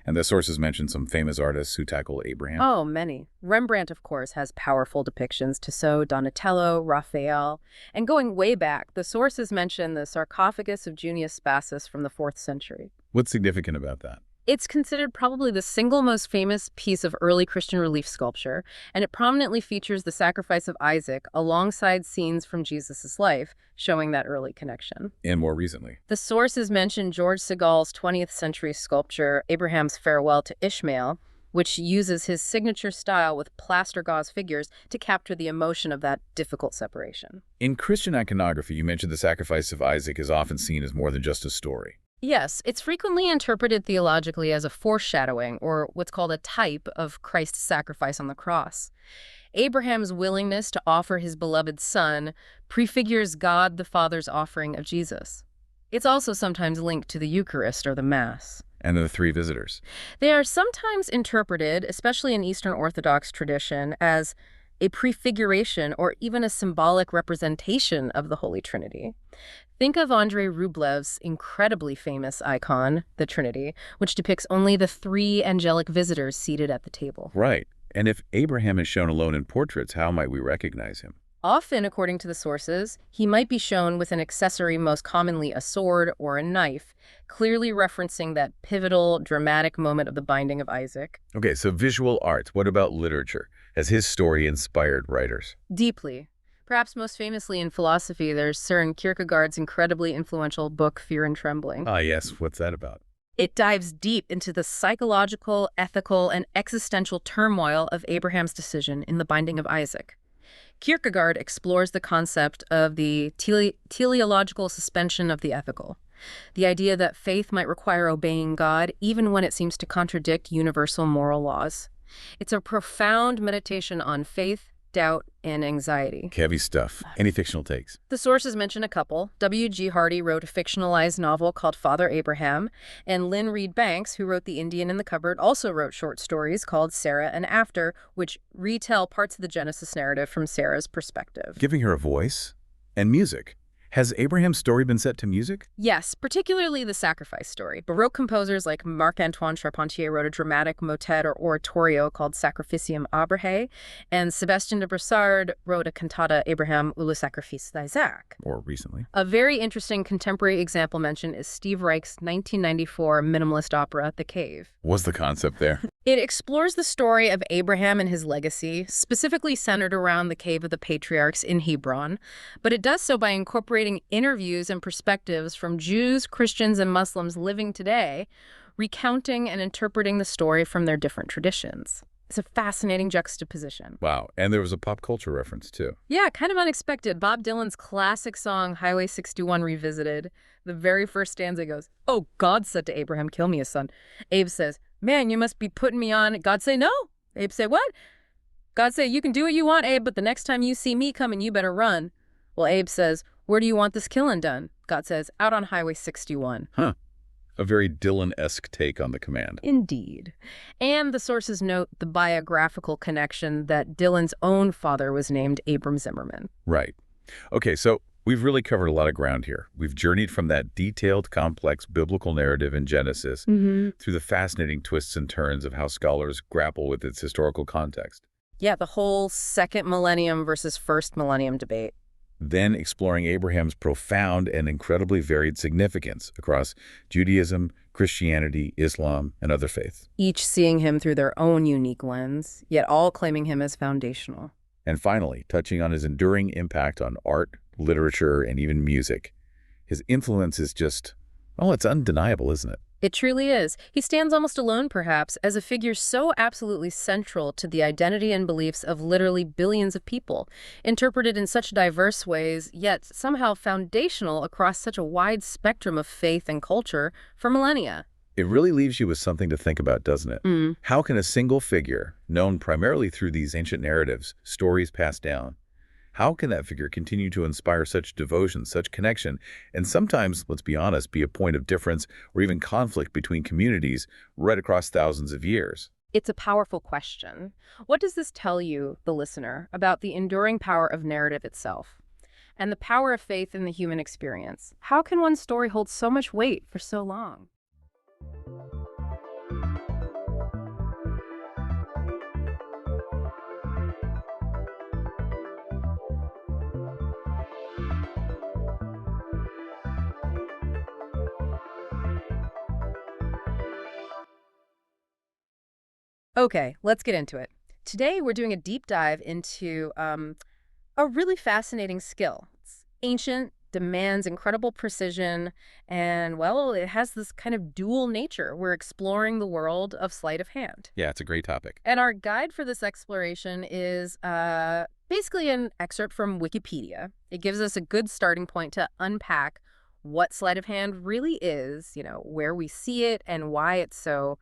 And the sources mention some famous artists who tackle Abraham. Oh, many. Rembrandt, of course, has powerful depictions. Tissot, Donatello, Raphael. And going way back, the sources mention the sarcophagus of Junius Bassus from the 4th century. What's significant about that? It's considered probably the single most famous piece of early Christian relief sculpture, and it prominently features the sacrifice of Isaac alongside scenes from Jesus' life, showing that early connection. And more recently? The sources mention George Segal's 20th century sculpture, Abraham's Farewell to Ishmael, which uses his signature style with plaster gauze figures to capture the emotion of that difficult separation. In Christian iconography, you mentioned the sacrifice of Isaac is often seen as more than just a story. Yes, it's frequently interpreted theologically as a foreshadowing, or what's called a type, of Christ's sacrifice on the cross. Abraham's willingness to offer his beloved son prefigures God the Father's offering of Jesus. It's also sometimes linked to the Eucharist or the Mass. And the three visitors. They are sometimes interpreted, especially in Eastern Orthodox tradition, as a prefiguration or even a symbolic representation of the Holy Trinity. Think of Andrei Rublev's incredibly famous icon, the Trinity, which depicts only the three angelic visitors seated at the table. Right. And if Abraham is shown alone in portraits, how might we recognize him? Often, according to the sources, he might be shown with an accessory, most commonly a sword or a knife, clearly referencing that pivotal, dramatic moment of the binding of Isaac. Okay, so visual art. What about literature? Has his story inspired writers? Deeply. Perhaps most famously in philosophy, there's Søren Kierkegaard's incredibly influential book, Fear and Trembling. Ah, yes. What's that about? It dives deep into the psychological, ethical, and existential turmoil of Abraham's decision in the binding of Isaac. Kierkegaard explores the concept of the teleological suspension of the ethical, the idea that faith might require obeying God even when it seems to contradict universal moral laws. It's a profound meditation on faith, doubt, and anxiety. Heavy stuff. Any fictional takes? The sources mention a couple. W.G. Hardy wrote a fictionalized novel called Father Abraham, and Lynn Reed Banks, who wrote The Indian in the Cupboard, also wrote short stories called Sarah and After, which retell parts of the Genesis narrative from Sarah's perspective. Giving her a voice and music. Has Abraham's story been set to music? Yes, particularly the sacrifice story. Baroque composers like Marc-Antoine Charpentier wrote a dramatic motet or oratorio called Sacrificium Abrahe, and Sébastien de Bressard wrote a cantata Abraham ou le sacrifice d'Isaac. Or recently. A very interesting contemporary example mentioned is Steve Reich's 1994 minimalist opera, The Cave. What's the concept there? It explores the story of Abraham and his legacy, specifically centered around the Cave of the Patriarchs in Hebron, but it does so by incorporating interviews and perspectives from Jews, Christians, and Muslims living today, recounting and interpreting the story from their different traditions. It's a fascinating juxtaposition. Wow. And there was a pop culture reference, too. Yeah, kind of unexpected. Bob Dylan's classic song, Highway 61 Revisited, the very first stanza goes, "Oh, God said to Abraham, kill me a son." Abe says, "Man, you must be putting me on." God say, "No." Abe say, "What?" God say, "You can do what you want, Abe, but the next time you see me coming, you better run." Well, Abe says, "Where do you want this killing done?" God says, "Out on Highway 61. Huh. A very Dylan-esque take on the command. Indeed. And the sources note the biographical connection that Dylan's own father was named Abram Zimmerman. Right. Okay, so we've really covered a lot of ground here. We've journeyed from that detailed, complex biblical narrative in Genesis through the fascinating twists and turns of how scholars grapple with its historical context. Yeah, the whole second millennium versus first millennium debate. Then exploring Abraham's profound and incredibly varied significance across Judaism, Christianity, Islam, and other faiths. Each seeing him through their own unique lens, yet all claiming him as foundational. And finally, touching on his enduring impact on art, literature, and even music. His influence is just, well, it's undeniable, isn't it? It truly is. He stands almost alone, perhaps, as a figure so absolutely central to the identity and beliefs of literally billions of people, interpreted in such diverse ways, yet somehow foundational across such a wide spectrum of faith and culture for millennia. It really leaves you with something to think about, doesn't it? How can a single figure, known primarily through these ancient narratives, stories passed down, how can that figure continue to inspire such devotion, such connection, and sometimes, let's be honest, be a point of difference or even conflict between communities right across thousands of years? It's a powerful question. What does this tell you, the listener, about the enduring power of narrative itself and the power of faith in the human experience? How can one story hold so much weight for so long? Okay, let's get into it. Today, we're doing a deep dive into a really fascinating skill. It's ancient, demands incredible precision, and, well, it has this kind of dual nature. We're exploring the world of sleight of hand. Yeah, it's a great topic. And our guide for this exploration is basically an excerpt from Wikipedia. It gives us a good starting point to unpack what sleight of hand really is, where we see it, and why it's so,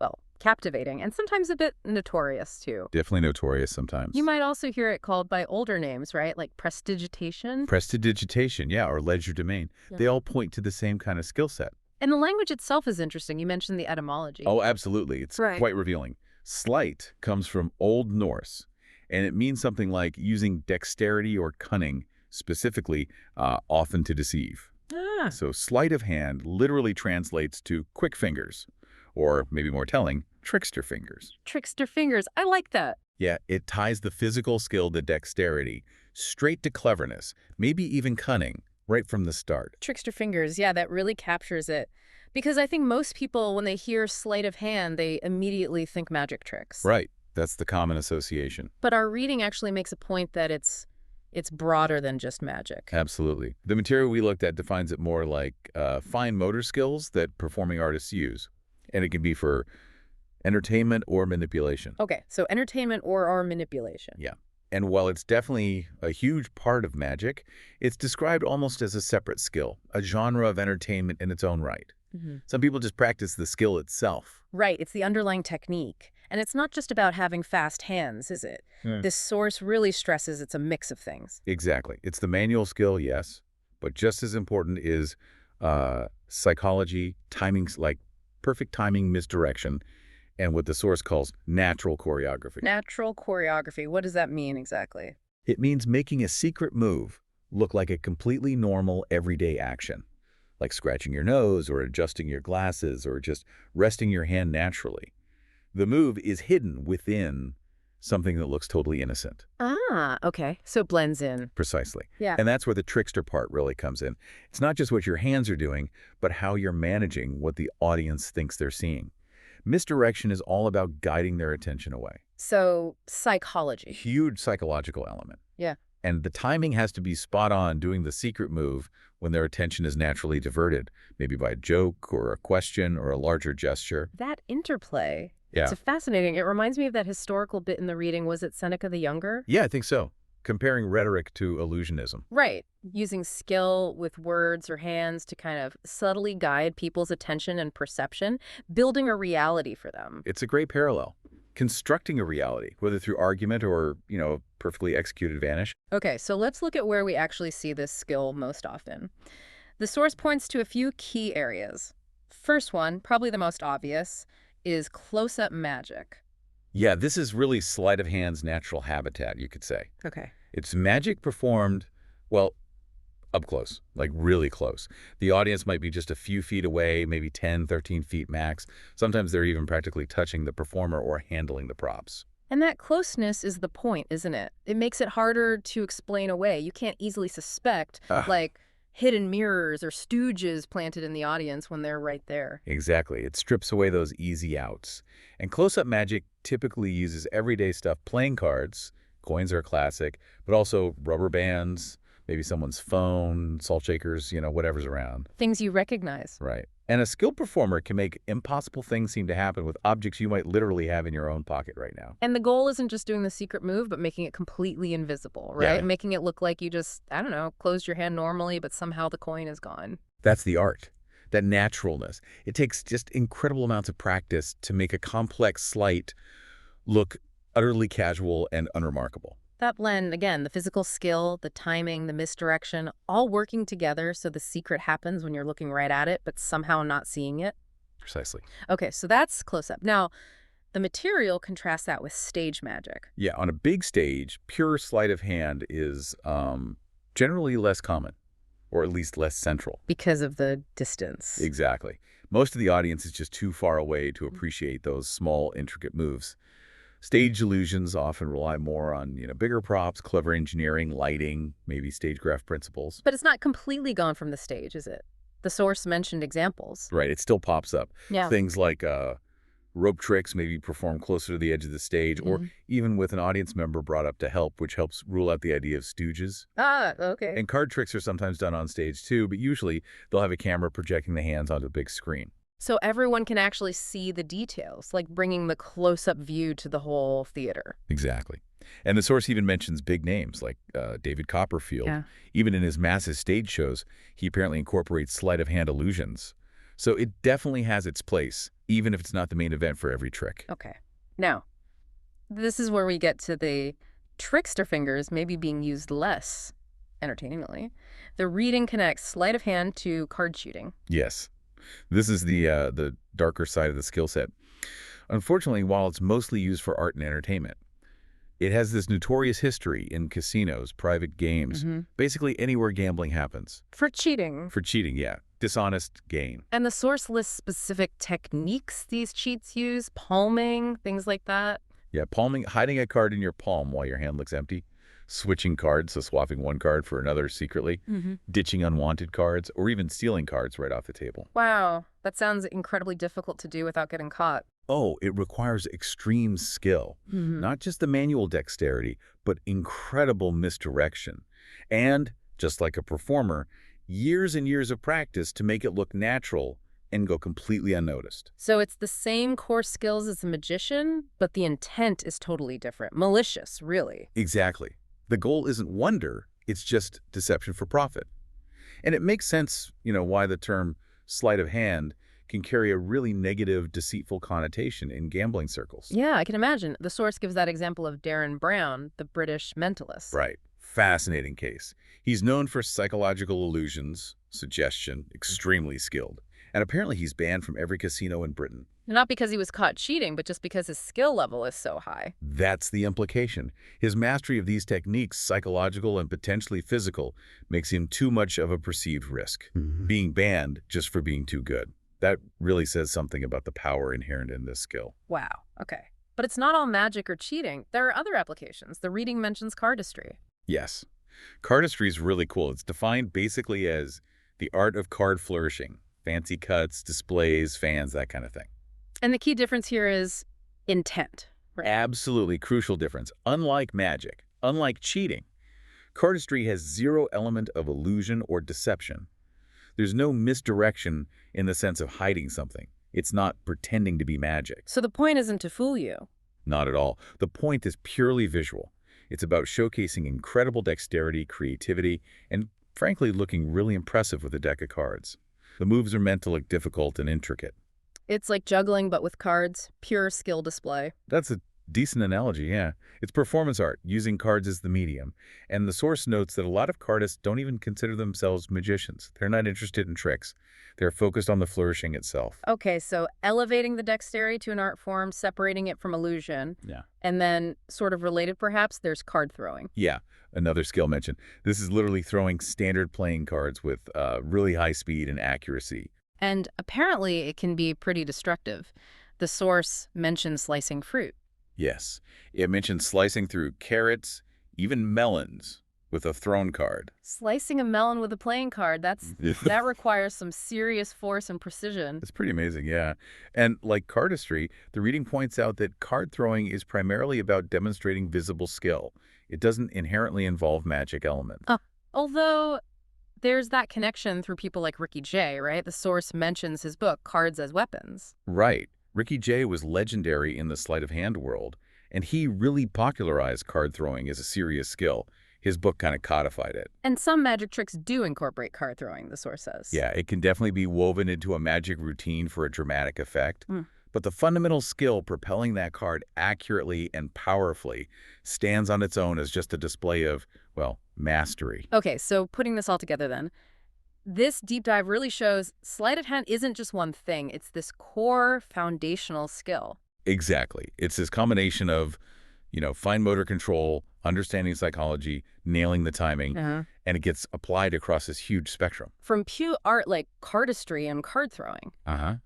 well, captivating, and sometimes a bit notorious, too. Definitely notorious sometimes. You might also hear it called by older names, right? Like prestidigitation. Prestidigitation, yeah, or legerdemain. Yeah. They all point to the same kind of skill set. And the language itself is interesting. You mentioned the etymology. Oh, absolutely. It's Right. quite revealing. Sleight comes from Old Norse, and it means something like using dexterity or cunning, specifically, often to deceive. Ah. So sleight of hand literally translates to quick fingers, or maybe more telling, trickster fingers. Trickster fingers. I like that. Yeah, it ties the physical skill to dexterity, straight to cleverness, maybe even cunning, right from the start. Trickster fingers. Yeah, that really captures it. Because I think most people, when they hear sleight of hand, they immediately think magic tricks. Right. That's the common association. But our reading actually makes a point that it's broader than just magic. Absolutely. The material we looked at defines it more like fine motor skills that performing artists use. And it can be for entertainment or manipulation. Okay, so entertainment or manipulation. Yeah. And while it's definitely a huge part of magic, it's described almost as a separate skill, a genre of entertainment in its own right. Some people just practice the skill itself. Right, it's the underlying technique. And it's not just about having fast hands, is it? This source really stresses it's a mix of things. Exactly. It's the manual skill, yes, but just as important is psychology, timing, like perfect timing, misdirection, and what the source calls natural choreography. Natural choreography, what does that mean exactly? It means making a secret move look like a completely normal, everyday action, like scratching your nose or adjusting your glasses or just resting your hand naturally. The move is hidden within something that looks totally innocent. Ah, okay. So it blends in. Precisely. Yeah. And that's where the trickster part really comes in. It's not just what your hands are doing, but how you're managing what the audience thinks they're seeing. Misdirection is all about guiding their attention away. So psychology. Huge psychological element. Yeah. And the timing has to be spot on doing the secret move when their attention is naturally diverted, maybe by a joke or a question or a larger gesture. That interplay. Yeah. It's fascinating. It reminds me of that historical bit in the reading. Was it Seneca the Younger? Yeah, I think so. Comparing rhetoric to illusionism. Right. Using skill with words or hands to kind of subtly guide people's attention and perception, building a reality for them. It's a great parallel. Constructing a reality, whether through argument or, perfectly executed vanish. Okay, so let's look at where we actually see this skill most often. The source points to a few key areas. First one, probably the most obvious, is close-up magic. Yeah, this is really sleight of hand's natural habitat, you could say. Okay. It's magic performed, well, up close, like really close. The audience might be just a few feet away, maybe 10, 13 feet max. Sometimes they're even practically touching the performer or handling the props. And that closeness is the point, isn't it? It makes it harder to explain away. You can't easily suspect, like, hidden mirrors or stooges planted in the audience when they're right there. Exactly. It strips away those easy outs. And close-up magic typically uses everyday stuff, playing cards, coins are a classic, but also rubber bands, maybe someone's phone, salt shakers, whatever's around. Things you recognize. Right. And a skilled performer can make impossible things seem to happen with objects you might literally have in your own pocket right now. And the goal isn't just doing the secret move, but making it completely invisible, right? Yeah. Making it look like you just, I don't know, closed your hand normally, but somehow the coin is gone. That's the art, that naturalness. It takes just incredible amounts of practice to make a complex sleight look utterly casual and unremarkable. That blend, again, the physical skill, the timing, the misdirection, all working together so the secret happens when you're looking right at it, but somehow not seeing it. Precisely. Okay, so that's close-up. Now, the material contrasts that with stage magic. Yeah, on a big stage, pure sleight of hand is generally less common, or at least less central. Because of the distance. Exactly. Most of the audience is just too far away to appreciate those small, intricate moves. Stage illusions often rely more on, bigger props, clever engineering, lighting, maybe stagecraft principles. But it's not completely gone from the stage, is it? The source mentioned examples. Right, it still pops up. Yeah. Things like rope tricks maybe performed closer to the edge of the stage, or even with an audience member brought up to help, which helps rule out the idea of stooges. Ah, okay. And card tricks are sometimes done on stage too, but usually they'll have a camera projecting the hands onto a big screen. So everyone can actually see the details, like bringing the close-up view to the whole theater. Exactly. And the source even mentions big names like David Copperfield. Yeah. Even in his massive stage shows, he apparently incorporates sleight of hand illusions. So it definitely has its place, even if it's not the main event for every trick. Okay. Now, this is where we get to the trickster fingers maybe being used less entertainingly. The reading connects sleight of hand to card shooting. Yes. This is the darker side of the skill set. Unfortunately, while it's mostly used for art and entertainment, it has this notorious history in casinos, private games, basically anywhere gambling happens. For cheating. For cheating, yeah. Dishonest gain. And the source lists specific techniques these cheats use, palming, things like that. Yeah, palming, hiding a card in your palm while your hand looks empty, switching cards, so swapping one card for another secretly, ditching unwanted cards, or even stealing cards right off the table. Wow, that sounds incredibly difficult to do without getting caught. Oh, it requires extreme skill, not just the manual dexterity, but incredible misdirection. And, just like a performer, years and years of practice to make it look natural and go completely unnoticed. So it's the same core skills as a magician, but the intent is totally different. Malicious, really. Exactly. The goal isn't wonder, it's just deception for profit. And it makes sense, why the term sleight of hand can carry a really negative, deceitful connotation in gambling circles. Yeah, I can imagine. The source gives that example of Darren Brown, the British mentalist. Right. Fascinating case. He's known for psychological illusions, suggestion, extremely skilled. And apparently he's banned from every casino in Britain. Not because he was caught cheating, but just because his skill level is so high. That's the implication. His mastery of these techniques, psychological and potentially physical, makes him too much of a perceived risk, being banned just for being too good. That really says something about the power inherent in this skill. Wow, okay. But it's not all magic or cheating. There are other applications. The reading mentions cardistry. Yes. Cardistry is really cool. It's defined basically as the art of card flourishing. Fancy cuts, displays, fans, that kind of thing. And the key difference here is intent. Right? Absolutely crucial difference. Unlike magic, unlike cheating, cardistry has zero element of illusion or deception. There's no misdirection in the sense of hiding something. It's not pretending to be magic. So the point isn't to fool you. Not at all. The point is purely visual. It's about showcasing incredible dexterity, creativity, and frankly looking really impressive with a deck of cards. The moves are meant to look difficult and intricate. It's like juggling, but with cards. Pure skill display. That's a decent analogy, yeah. It's performance art, using cards as the medium. And the source notes that a lot of cardists don't even consider themselves magicians. They're not interested in tricks. They're focused on the flourishing itself. Okay, so elevating the dexterity to an art form, separating it from illusion. Yeah. And then, sort of related perhaps, there's card throwing. Yeah, another skill mentioned. This is literally throwing standard playing cards with really high speed and accuracy. And apparently it can be pretty destructive. The source mentions slicing fruit. Yes, it mentions slicing through carrots, even melons, with a thrown card. Slicing a melon with a playing card, that requires some serious force and precision. It's pretty amazing, yeah. And like cardistry, the reading points out that card throwing is primarily about demonstrating visible skill. It doesn't inherently involve magic elements. Although there's that connection through people like Ricky Jay, right? The source mentions his book, Cards as Weapons. Right. Ricky Jay was legendary in the sleight of hand world, and he really popularized card throwing as a serious skill. His book kind of codified it. And some magic tricks do incorporate card throwing, the source says. Yeah, it can definitely be woven into a magic routine for a dramatic effect. But the fundamental skill propelling that card accurately and powerfully stands on its own as just a display of, well, mastery. Okay, so putting this all together then, this deep dive really shows sleight of hand isn't just one thing. It's this core foundational skill. Exactly. It's this combination of, fine motor control, understanding psychology, nailing the timing, and it gets applied across this huge spectrum. From pure art like cardistry and card throwing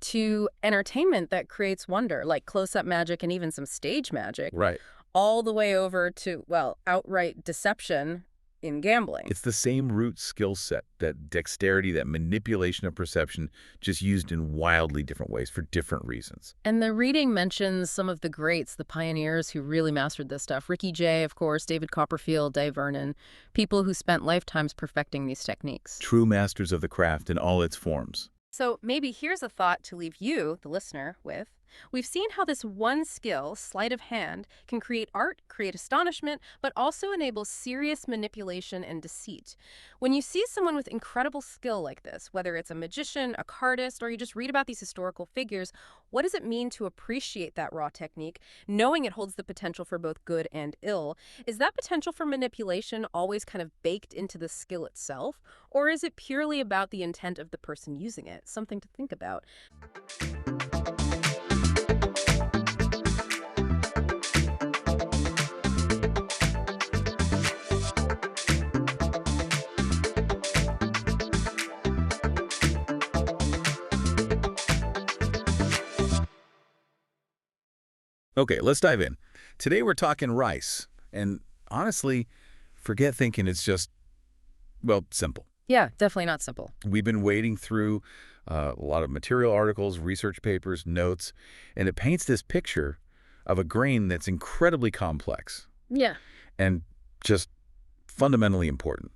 to entertainment that creates wonder, like close-up magic and even some stage magic, Right. all the way over to, well, outright deception in gambling. It's the same root skill set, that dexterity, that manipulation of perception, just used in wildly different ways for different reasons. And the reading mentions some of the greats, the pioneers who really mastered this stuff. Ricky Jay, of course, David Copperfield, Dave Vernon, people who spent lifetimes perfecting these techniques. True masters of the craft in all its forms. So maybe here's a thought to leave you, the listener, with. We've seen how this one skill, sleight of hand, can create art, create astonishment, but also enable serious manipulation and deceit. When you see someone with incredible skill like this, whether it's a magician, a cardist, or you just read about these historical figures, what does it mean to appreciate that raw technique, knowing it holds the potential for both good and ill? Is that potential for manipulation always kind of baked into the skill itself, or is it purely about the intent of the person using it? Something to think about. Okay, let's dive in. Today we're talking rice. And honestly, forget thinking it's just, well, simple. Yeah, definitely not simple. We've been wading through a lot of material articles, research papers, notes, and it paints this picture of a grain that's incredibly complex. Yeah. And just fundamentally important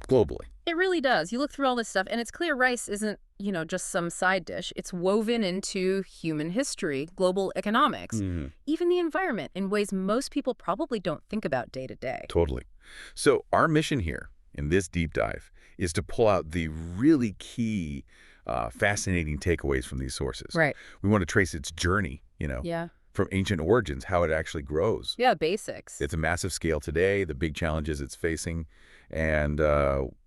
globally. It really does. You look through all this stuff, and it's clear rice isn't, just some side dish. It's woven into human history, global economics, even the environment in ways most people probably don't think about day to day. Totally. So our mission here in this deep dive is to pull out the really key, fascinating takeaways from these sources. Right. We want to trace its journey, Yeah. from ancient origins, how it actually grows. Yeah, basics. It's a massive scale today, the big challenges it's facing, and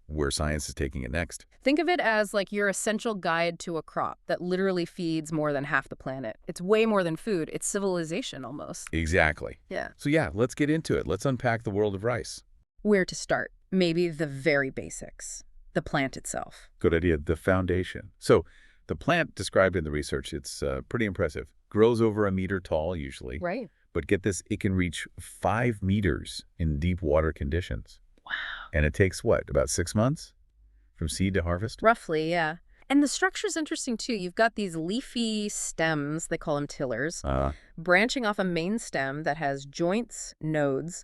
where science is taking it next. Think of it as like your essential guide to a crop that literally feeds more than half the planet. It's way more than food. It's civilization almost. Exactly. Yeah. So yeah, let's get into it. Let's unpack the world of rice. Where to start? Maybe the very basics. The plant itself. Good idea. The foundation. So the plant described in the research, it's pretty impressive. Grows over 1 meter tall usually. Right. But get this, it can reach 5 meters in deep water conditions. Wow. And it takes what, about 6 months from seed to harvest? Roughly, yeah. And the structure's interesting too. You've got these leafy stems, they call them tillers, branching off a main stem that has joints, nodes,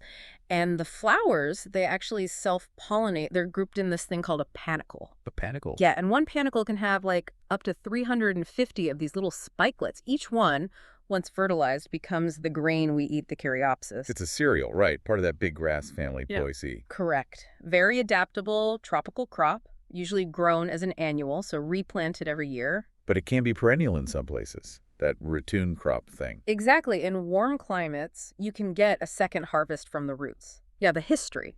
and the flowers, they actually self-pollinate. They're grouped in this thing called a panicle. A panicle? Yeah, and one panicle can have like up to 350 of these little spikelets. Each one, once fertilized, becomes the grain we eat, the caryopsis. It's a cereal, right? Part of that big grass family, Yeah. Poaceae. Correct. Very adaptable tropical crop, usually grown as an annual, so replanted every year. But it can be perennial in some places, that ratoon crop thing. Exactly. In warm climates, you can get a second harvest from the roots. Yeah, the history.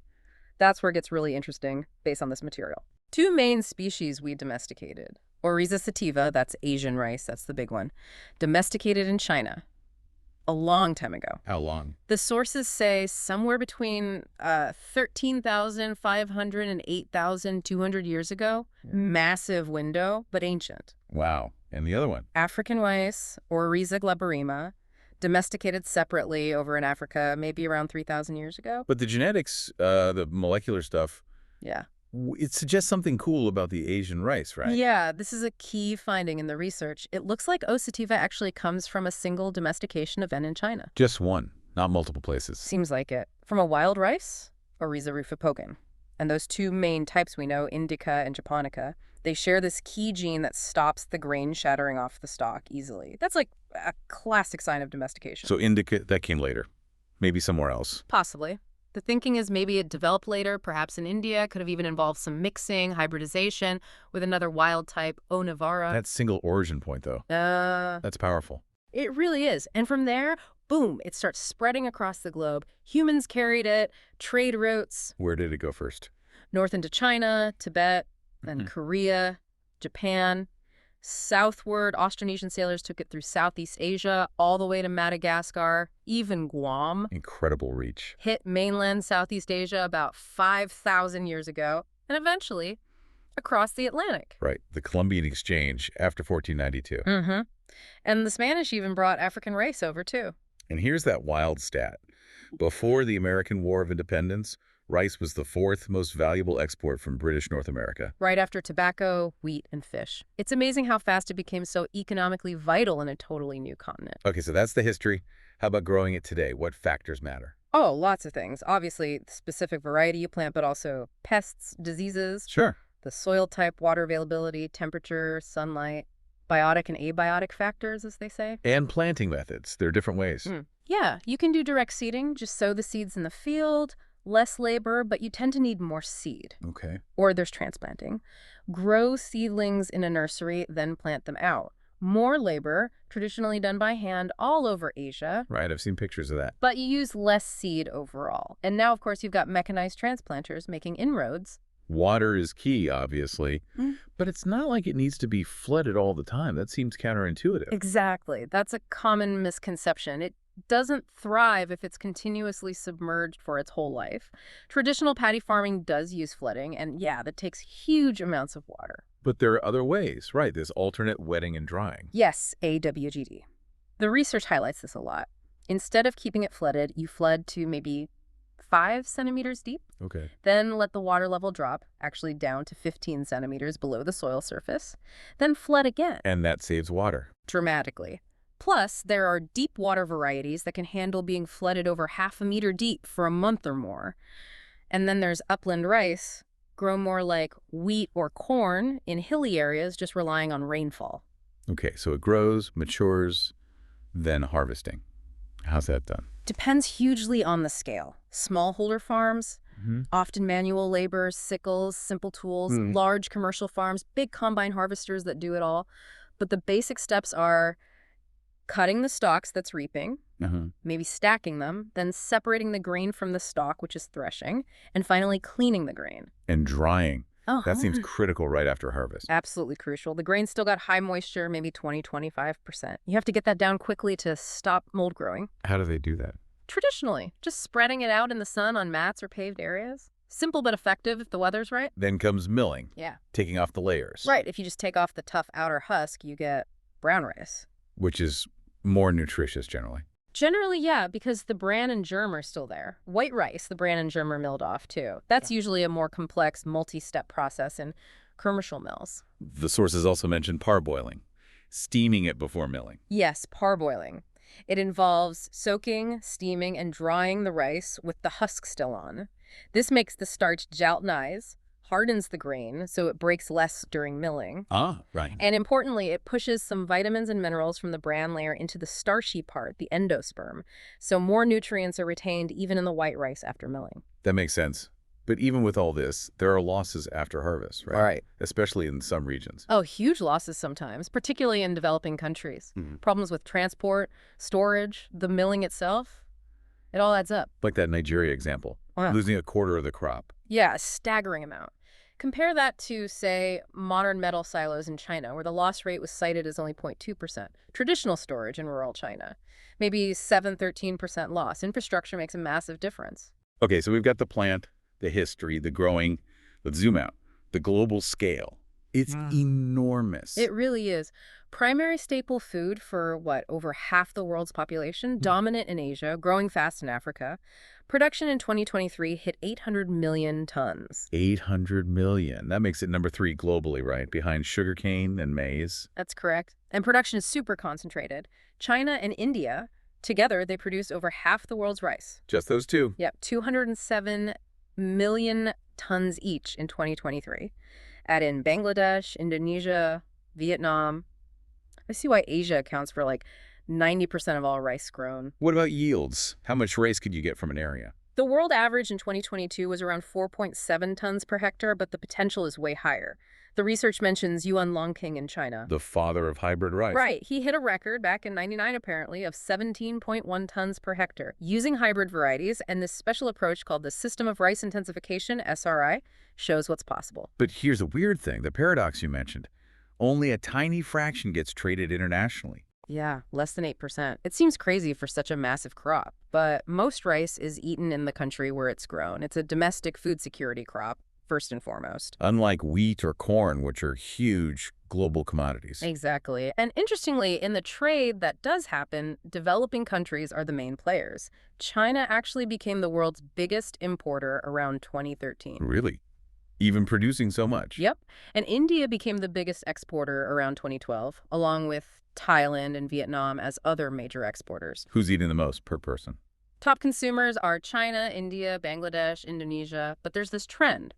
That's where it gets really interesting based on this material. 2 main species we domesticated. Oryza sativa, that's Asian rice, that's the big one. Domesticated in China a long time ago. How long? The sources say somewhere between 13,500 and 8,200 years ago. Massive window, but ancient. Wow. And the other one? African rice, Oryza glaberrima, domesticated separately over in Africa, maybe around 3,000 years ago. But the genetics, the molecular stuff, Yeah. it suggests something cool about the Asian rice, right? Yeah, this is a key finding in the research. It looks like O. sativa actually comes from a single domestication event in China. Just one, not multiple places. Seems like it. From a wild rice, Oryza rufipogan. And those 2 main types we know, indica and japonica, they share this key gene that stops the grain shattering off the stalk easily. That's like a classic sign of domestication. So indica, that came later. Maybe somewhere else. Possibly. The thinking is maybe it developed later, perhaps in India, could have even involved some mixing, hybridization with another wild type, O. navara. That single origin point, though. That's powerful. It really is. And from there, boom, it starts spreading across the globe. Humans carried it, trade routes. Where did it go first? North into China, Tibet, then Korea, Japan. Southward, Austronesian sailors took it through Southeast Asia, all the way to Madagascar, even Guam. Incredible reach. Hit mainland Southeast Asia about 5,000 years ago, and eventually across the Atlantic. Right. The Columbian Exchange after 1492. And the Spanish even brought African rice over, too. And here's that wild stat. Before the American War of Independence, rice was the 4th most valuable export from British North America. Right after tobacco, wheat, and fish. It's amazing how fast it became so economically vital in a totally new continent. Okay, so that's the history. How about growing it today? What factors matter? Oh, lots of things. Obviously, the specific variety you plant, but also pests, diseases, Sure. the soil type, water availability, temperature, sunlight, biotic and abiotic factors, as they say. And planting methods. There are different ways. Yeah, you can do direct seeding, just sow the seeds in the field. Less labor, but you tend to need more seed. Okay. Or there's transplanting. Grow seedlings in a nursery, then plant them out. More labor, traditionally done by hand all over Asia. Right, I've seen pictures of that. But you use less seed overall. And now, of course, you've got mechanized transplanters making inroads. Water is key, obviously, but it's not like it needs to be flooded all the time. That seems counterintuitive. Exactly. That's a common misconception. It doesn't thrive if it's continuously submerged for its whole life. Traditional paddy farming does use flooding, and yeah, that takes huge amounts of water. But there are other ways, right? This alternate wetting and drying. Yes, AWGD. The research highlights this a lot. Instead of keeping it flooded, you flood to maybe 5 centimeters deep. Okay. Then let the water level drop, actually down to 15 centimeters below the soil surface. Then flood again. And that saves water. Dramatically. Plus, there are deep water varieties that can handle being flooded over 1/2 meter deep for a month or more. And then there's upland rice, grow more like wheat or corn in hilly areas, just relying on rainfall. Okay, so it grows, matures, then harvesting. How's that done? Depends hugely on the scale. Smallholder farms, often manual labor, sickles, simple tools, large commercial farms, big combine harvesters that do it all. But the basic steps are cutting the stalks that's reaping, maybe stacking them, then separating the grain from the stalk, which is threshing, and finally cleaning the grain. And drying. Oh, That seems critical right after harvest. absolutely crucial. The grain's still got high moisture, maybe 20–25%. You have to get that down quickly to stop mold growing. How do they do that? Traditionally, just spreading it out in the sun on mats or paved areas. Simple but effective if the weather's right. Then comes milling. Yeah. Taking off the layers. Right. If you just take off the tough outer husk, you get brown rice. Which is more nutritious generally. Generally, yeah, because the bran and germ are still there. White rice, the bran and germ are milled off, too. That's usually a more complex, multi-step process in commercial mills. The sources also mentioned parboiling, steaming it before milling. Yes, parboiling. It involves soaking, steaming, and drying the rice with the husk still on. This makes the starch gelatinized, hardens the grain so it breaks less during milling. Ah, right. And importantly, it pushes some vitamins and minerals from the bran layer into the starchy part, the endosperm. So more nutrients are retained even in the white rice after milling. That makes sense. But even with all this, there are losses after harvest, right? Right. Especially in some regions. Oh, huge losses sometimes, particularly in developing countries. Problems with transport, storage, the milling itself. It all adds up. Like that Nigeria example, losing a quarter of the crop. Yeah, a staggering amount. Compare that to, say, modern metal silos in China, where the loss rate was cited as only 0.2%. Traditional storage in rural China, maybe 7–13% loss. Infrastructure makes a massive difference. Okay, so we've got the plant, the history, the growing. Let's zoom out. The global scale. It's enormous. It really is. Primary staple food for, over half the world's population, dominant in Asia, growing fast in Africa. Production in 2023 hit 800 million tons. 800 million. That makes it number 3 globally, right? Behind sugarcane and maize. That's correct. And production is super concentrated. China and India, together, they produce over half the world's rice. Just those two. Yep, 207 million tons each in 2023. Add in Bangladesh, Indonesia, Vietnam. I see why Asia accounts for like 90% of all rice grown. What about yields? How much rice could you get from an area? The world average in 2022 was around 4.7 tons per hectare, but the potential is way higher. The research mentions Yuan Longking in China. The father of hybrid rice. Right. He hit a record back in '99, apparently, of 17.1 tons per hectare. Using hybrid varieties and this special approach called the System of Rice Intensification, SRI, shows what's possible. But here's a weird thing, the paradox you mentioned. Only a tiny fraction gets traded internationally. Yeah, less than 8%. It seems crazy for such a massive crop, but most rice is eaten in the country where it's grown. It's a domestic food security crop, first and foremost. Unlike wheat or corn, which are huge global commodities. Exactly. And interestingly, in the trade that does happen, developing countries are the main players. China actually became the world's biggest importer around 2013. Really? Even producing so much? Yep. And India became the biggest exporter around 2012, along with Thailand and Vietnam as other major exporters. Who's eating the most per person? Top consumers are China, India, Bangladesh, Indonesia, but there's this trend.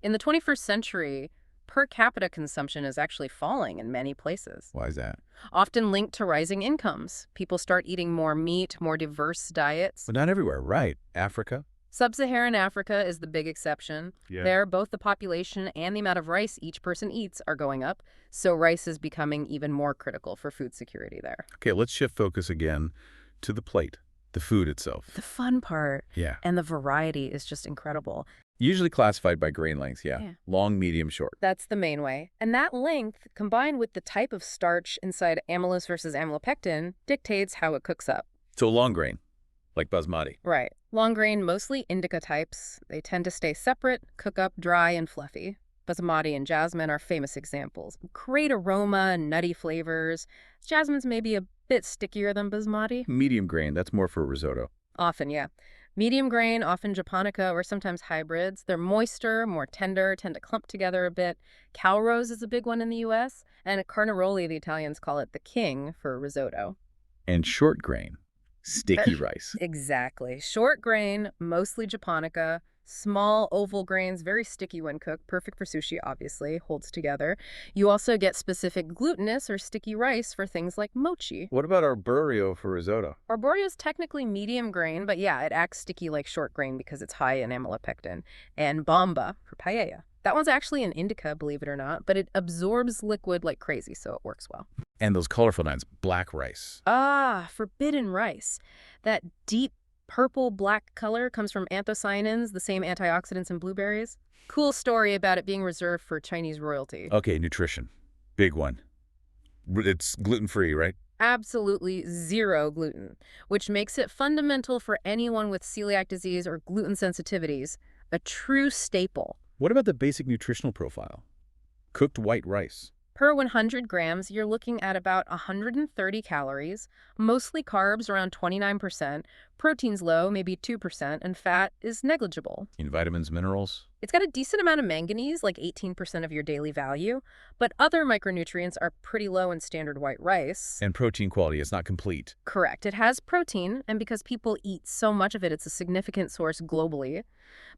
In the 21st century, per capita consumption is actually falling in many places. Why is that? Often linked to rising incomes. People start eating more meat, more diverse diets. But not everywhere, right? Africa? Sub-Saharan Africa is the big exception. Yeah. There, both the population and the amount of rice each person eats are going up, so rice is becoming even more critical for food security there. Okay, let's shift focus again to the plate, the food itself. The fun part. Yeah. And the variety is just incredible. Usually classified by grain length, yeah. Long, medium, short. That's the main way. And that length, combined with the type of starch inside amylose versus amylopectin, dictates how it cooks up. So long grain, like basmati. Right. Long grain, mostly indica types. They tend to stay separate, cook up dry and fluffy. Basmati and jasmine are famous examples. Great aroma and nutty flavors. Jasmine's maybe a bit stickier than basmati. Medium grain, that's more for risotto. Often, yeah. Medium grain, often japonica or sometimes hybrids. They're moister, more tender, tend to clump together a bit. Calrose is a big one in the U.S. And carnaroli, the Italians call it the king for risotto. And short grain, sticky rice. Exactly. Short grain, mostly japonica, Small oval grains, very sticky when cooked, perfect for sushi, obviously, holds together. You also get specific glutinous or sticky rice for things like mochi. What about arborio for risotto? Arborio is technically medium grain, but yeah, it acts sticky like short grain because it's high in amylopectin. And bamba for paella. That one's actually an indica, believe it or not, but it absorbs liquid like crazy, so it works well. And those colorful lines, black rice. Ah, forbidden rice. That deep purple-black color comes from anthocyanins, the same antioxidants in blueberries. Cool story about it being reserved for Chinese royalty. Okay, nutrition. Big one. It's gluten-free, right? Absolutely zero gluten, which makes it fundamental for anyone with celiac disease or gluten sensitivities, a true staple. What about the basic nutritional profile? Cooked white rice. Per 100 grams, you're looking at about 130 calories, mostly carbs around 29%, proteins low, maybe 2%, and fat is negligible. In vitamins, minerals? It's got a decent amount of manganese, like 18% of your daily value, but other micronutrients are pretty low in standard white rice. And protein quality is not complete. Correct. It has protein, and because people eat so much of it, it's a significant source globally.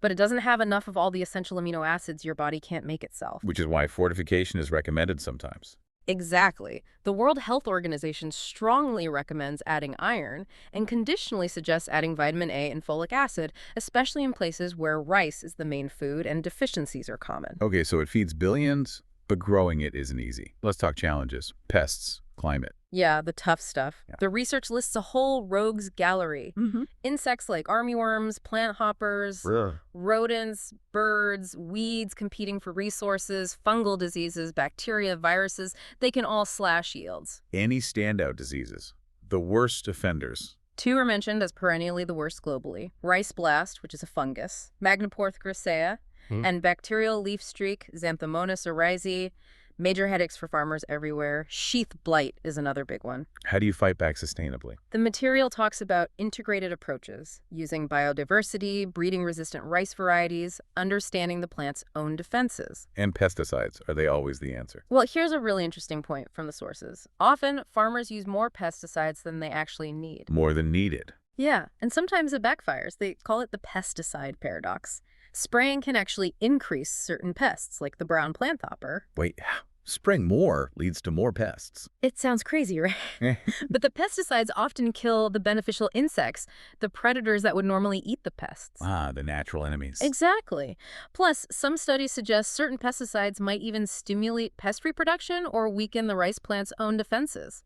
But it doesn't have enough of all the essential amino acids your body can't make itself. Which is why fortification is recommended sometimes. Exactly. The World Health Organization strongly recommends adding iron and conditionally suggests adding vitamin A and folic acid, especially in places where rice is the main food and deficiencies are common. Okay, so it feeds billions, but growing it isn't easy. Let's talk challenges. Pests, climate. Yeah, the tough stuff. Yeah. The research lists a whole rogues gallery. Insects like armyworms, plant hoppers, rodents, birds, weeds competing for resources, fungal diseases, bacteria, viruses, they can all slash yields. Any standout diseases? The worst offenders? 2 are mentioned as perennially the worst globally. Rice blast, which is a fungus, Magnaporth griseae, and bacterial leaf streak, Xanthomonas oryzae. Major headaches for farmers everywhere. Sheath blight is another big one. How do you fight back sustainably? The material talks about integrated approaches, using biodiversity, breeding resistant rice varieties, understanding the plant's own defenses. And pesticides, are they always the answer? Well, here's a really interesting point from the sources. Often, farmers use more pesticides than they actually need. More than needed. Yeah, and sometimes it backfires. They call it the pesticide paradox. Spraying can actually increase certain pests, like the brown plant hopper. Wait, spraying more leads to more pests. It sounds crazy, right? But the pesticides often kill the beneficial insects, the predators that would normally eat the pests. Ah, the natural enemies. Exactly. Plus, some studies suggest certain pesticides might even stimulate pest reproduction or weaken the rice plant's own defenses.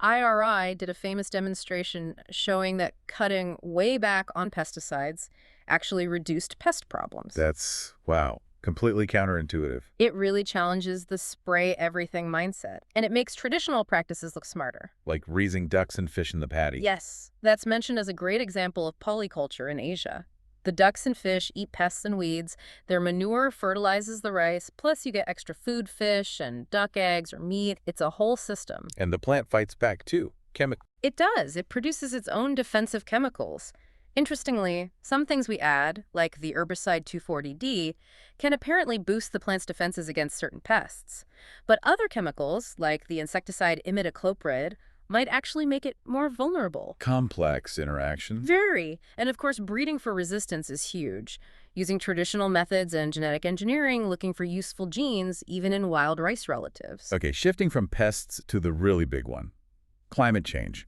IRI did a famous demonstration showing that cutting way back on pesticides actually reduced pest problems. That's, wow, completely counterintuitive. It really challenges the spray everything mindset, and it makes traditional practices look smarter. Like raising ducks and fish in the paddy. Yes, that's mentioned as a great example of polyculture in Asia. The ducks and fish eat pests and weeds, their manure fertilizes the rice, plus you get extra food, fish and duck eggs or meat. It's a whole system. And the plant fights back too. It does. It produces its own defensive chemicals. Interestingly, some things we add, like the herbicide 2,4-D, can apparently boost the plant's defenses against certain pests. But other chemicals, like the insecticide imidacloprid, might actually make it more vulnerable. Complex interaction. Very. And of course, breeding for resistance is huge. Using traditional methods and genetic engineering, looking for useful genes, even in wild rice relatives. Okay, shifting from pests to the really big one. Climate change.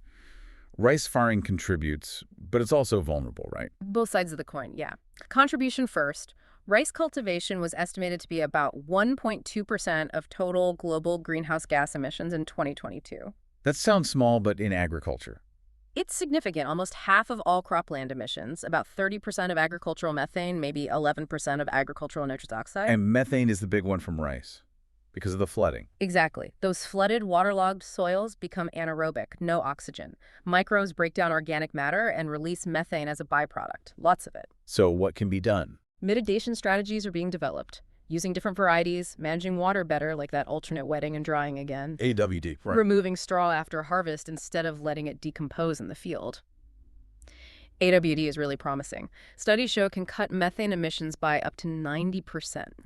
Rice farming contributes, but it's also vulnerable, right? Both sides of the coin, yeah. Contribution first. Rice cultivation was estimated to be about 1.2% of total global greenhouse gas emissions in 2022. That sounds small, but in agriculture. It's significant. Almost half of all cropland emissions, about 30% of agricultural methane, maybe 11% of agricultural nitrous oxide. And methane is the big one from rice because of the flooding. Exactly. Those flooded, waterlogged soils become anaerobic, no oxygen. Microbes break down organic matter and release methane as a byproduct, lots of it. So what can be done? Mitigation strategies are being developed. Using different varieties, managing water better, like that alternate wetting and drying again. AWD, right. Removing straw after harvest instead of letting it decompose in the field. AWD is really promising. Studies show it can cut methane emissions by up to 90%.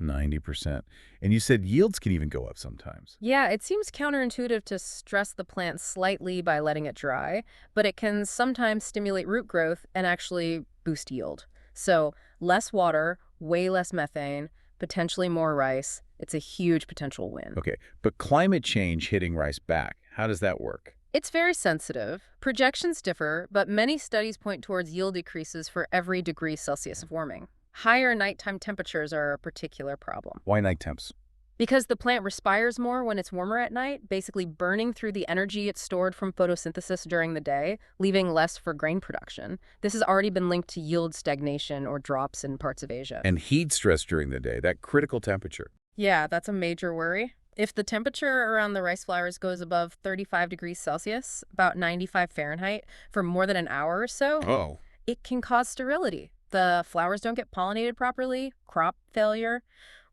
90%. And you said yields can even go up sometimes. Yeah, it seems counterintuitive to stress the plant slightly by letting it dry, but it can sometimes stimulate root growth and actually boost yield. So less water, way less methane, potentially more rice. It's a huge potential win. Okay, but climate change hitting rice back, how does that work? It's very sensitive. Projections differ, but many studies point towards yield decreases for every degree Celsius of warming. Higher nighttime temperatures are a particular problem. Why night temps? Because the plant respires more when it's warmer at night, basically burning through the energy it's stored from photosynthesis during the day, leaving less for grain production. This has already been linked to yield stagnation or drops in parts of Asia. And heat stress during the day, that critical temperature. Yeah, that's a major worry. If the temperature around the rice flowers goes above 35 degrees Celsius, about 95 Fahrenheit, for more than an hour or so, Oh. it can cause sterility. The flowers don't get pollinated properly, crop failure.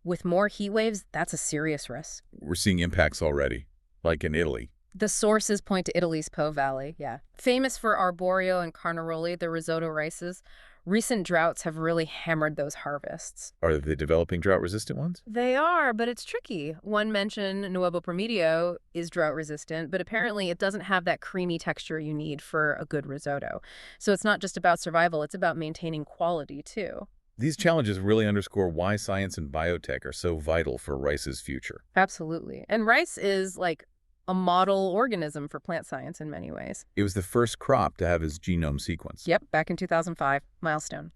With more heat waves, that's a serious risk. We're seeing impacts already, like in Italy. The sources point to Italy's Po Valley, yeah. Famous for arborio and carnaroli, the risotto rices. Recent droughts have really hammered those harvests. Are they developing drought-resistant ones? They are, but it's tricky. One mentioned, Nuevo Promedio, is drought-resistant, but apparently it doesn't have that creamy texture you need for a good risotto. So it's not just about survival, it's about maintaining quality, too. These challenges really underscore why science and biotech are so vital for rice's future. Absolutely. And rice is like a model organism for plant science in many ways. It was the first crop to have its genome sequenced. Yep, back in 2005, milestone.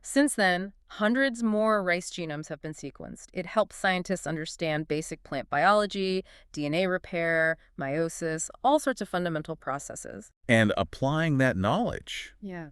Since then, hundreds more rice genomes have been sequenced. It helps scientists understand basic plant biology, DNA repair, meiosis, all sorts of fundamental processes. And applying that knowledge. Yeah.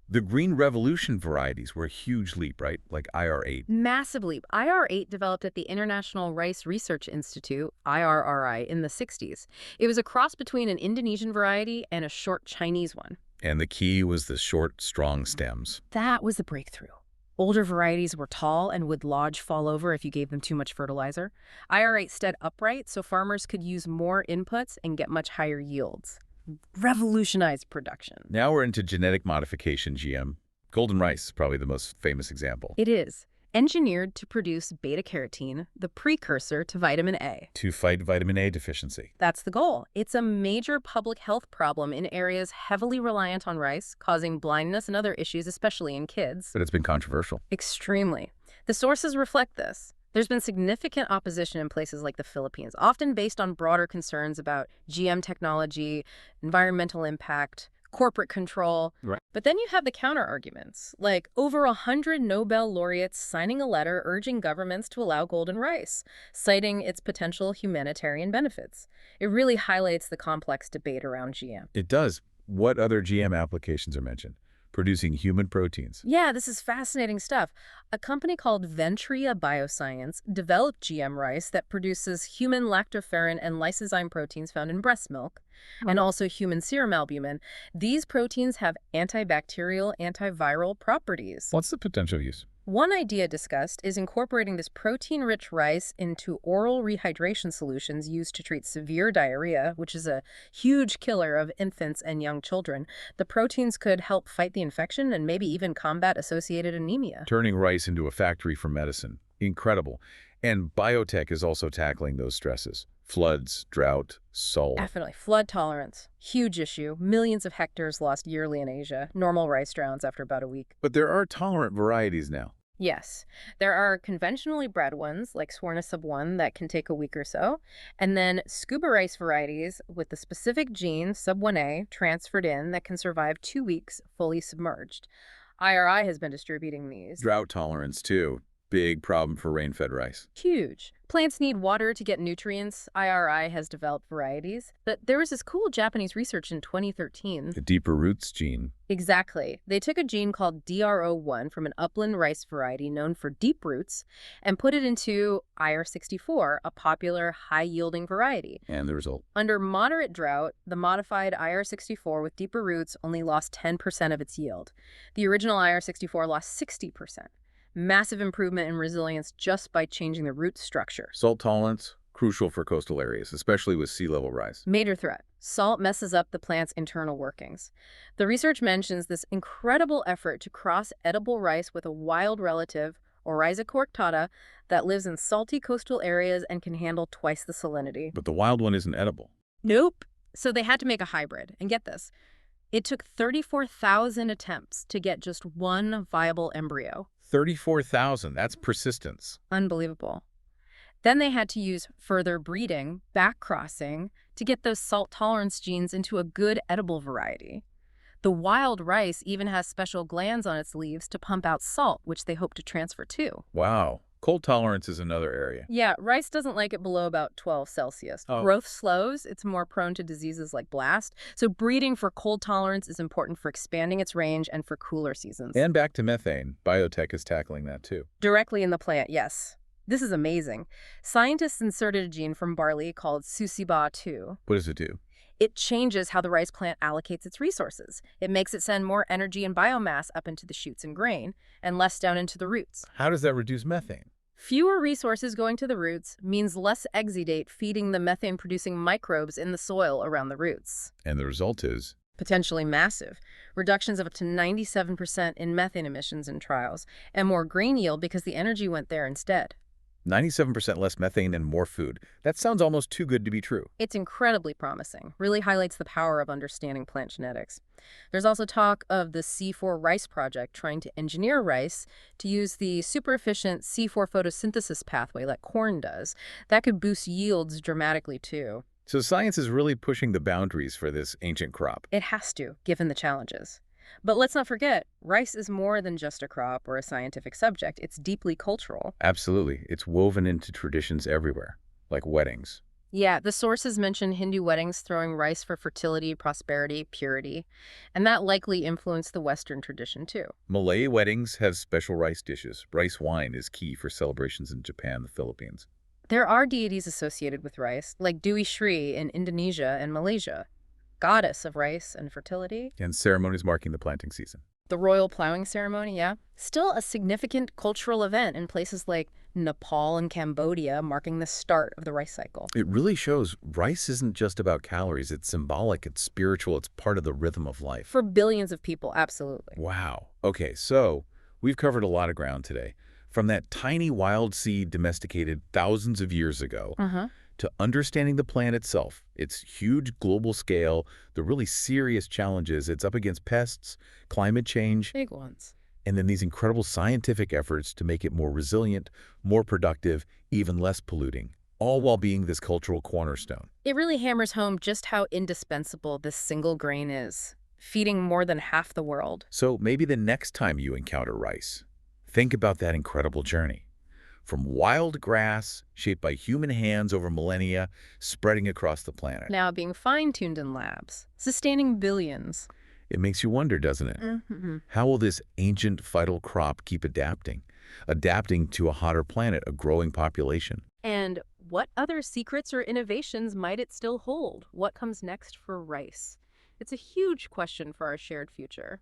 The Green Revolution varieties were a huge leap, right? Like IR8. Massive leap. IR8 developed at the International Rice Research Institute, IRRI, in the 60s. It was a cross between an Indonesian variety and a short Chinese one. And the key was the short, strong stems. That was the breakthrough. Older varieties were tall and would lodge fall over if you gave them too much fertilizer. IR8 stood upright so farmers could use more inputs and get much higher yields. Revolutionized production. Now we're into genetic modification, GM. Golden rice is probably the most famous example. It is. Engineered to produce beta-carotene, the precursor to vitamin A. To fight vitamin A deficiency. That's the goal. It's a major public health problem in areas heavily reliant on rice, causing blindness and other issues, especially in kids. But it's been controversial. Extremely. The sources reflect this. There's been significant opposition in places like the Philippines, often based on broader concerns about GM technology, environmental impact, corporate control. Right. But then you have the counter-arguments, like over 100 Nobel laureates signing a letter urging governments to allow golden rice, citing its potential humanitarian benefits. It really highlights the complex debate around GM. It does. What other GM applications are mentioned? Producing human proteins. Yeah, this is fascinating stuff. A company called Ventria Bioscience developed GM rice that produces human lactoferrin and lysozyme proteins found in breast milk, and also human serum albumin. These proteins have antibacterial, antiviral properties. What's the potential use? One idea discussed is incorporating this protein-rich rice into oral rehydration solutions used to treat severe diarrhea, which is a huge killer of infants and young children. The proteins could help fight the infection and maybe even combat associated anemia. Turning rice into a factory for medicine. Incredible. And biotech is also tackling those stresses. Floods, drought, salt. Definitely. Flood tolerance. Huge issue. Millions of hectares lost yearly in Asia. Normal rice drowns after about a week. But there are tolerant varieties now. Yes. There are conventionally bred ones, like Swarna sub 1, that can take a week or so. And then scuba rice varieties with the specific gene, sub 1A, transferred in that can survive 2 weeks fully submerged. IRI has been distributing these. Drought tolerance, too. Big problem for rain-fed rice. Huge. Plants need water to get nutrients. IRI has developed varieties. But there was this cool Japanese research in 2013. The deeper roots gene. Exactly. They took a gene called DRO1 from an upland rice variety known for deep roots and put it into IR64, a popular high-yielding variety. And the result? Under moderate drought, the modified IR64 with deeper roots only lost 10% of its yield. The original IR64 lost 60%. Massive improvement in resilience just by changing the root structure. Salt tolerance, crucial for coastal areas, especially with sea level rise. Major threat. Salt messes up the plant's internal workings. The research mentions this incredible effort to cross edible rice with a wild relative, Oryza corctata, that lives in salty coastal areas and can handle twice the salinity. But the wild one isn't edible. Nope. So they had to make a hybrid. And get this. It took 34,000 attempts to get just one viable embryo. 34,000, that's persistence. Unbelievable. Then they had to use further breeding, back-crossing, to get those salt tolerance genes into a good edible variety. The wild rice even has special glands on its leaves to pump out salt, which they hope to transfer too. Wow. Cold tolerance is another area. Yeah, rice doesn't like it below about 12 Celsius. Oh. Growth slows, it's more prone to diseases like blast. So breeding for cold tolerance is important for expanding its range and for cooler seasons. And back to methane. Biotech is tackling that too. Directly in the plant, yes. This is amazing. Scientists inserted a gene from barley called SUSIBA2. What does it do? It changes how the rice plant allocates its resources. It makes it send more energy and biomass up into the shoots and grain, and less down into the roots. How does that reduce methane? Fewer resources going to the roots means less exudate feeding the methane-producing microbes in the soil around the roots. And the result is? Potentially massive. Reductions of up to 97% in methane emissions in trials, and more grain yield because the energy went there instead. 97% less methane and more food. That sounds almost too good to be true. It's incredibly promising, really highlights the power of understanding plant genetics. There's also talk of the C4 rice project trying to engineer rice to use the super efficient C4 photosynthesis pathway like corn does. That could boost yields dramatically too. So science is really pushing the boundaries for this ancient crop. It has to, given the challenges. But let's not forget, rice is more than just a crop or a scientific subject. It's deeply cultural. Absolutely. It's woven into traditions everywhere, like weddings. Yeah, the sources mention Hindu weddings throwing rice for fertility, prosperity, purity, and that likely influenced the Western tradition too. Malay weddings have special rice dishes. Rice wine is key for celebrations in Japan and the Philippines. There are deities associated with rice, like Dewi Shri in Indonesia and Malaysia, goddess of rice and fertility. And ceremonies marking the planting season. The royal plowing ceremony, yeah. Still a significant cultural event in places like Nepal and Cambodia, marking the start of the rice cycle. It really shows rice isn't just about calories. It's symbolic, it's spiritual, it's part of the rhythm of life. For billions of people, absolutely. Wow. Okay, so we've covered a lot of ground today. From that tiny wild seed domesticated thousands of years ago, to understanding the plant itself, its huge global scale, the really serious challenges it's up against pests, climate change, Big ones. and then these incredible scientific efforts to make it more resilient, more productive, even less polluting, all while being this cultural cornerstone. It really hammers home just how indispensable this single grain is, feeding more than half the world. So maybe the next time you encounter rice, think about that incredible journey. From wild grass, shaped by human hands over millennia, spreading across the planet. Now being fine-tuned in labs, sustaining billions. It makes you wonder, doesn't it? How will this ancient vital crop keep adapting to a hotter planet, a growing population? And what other secrets or innovations might it still hold? What comes next for rice? It's a huge question for our shared future.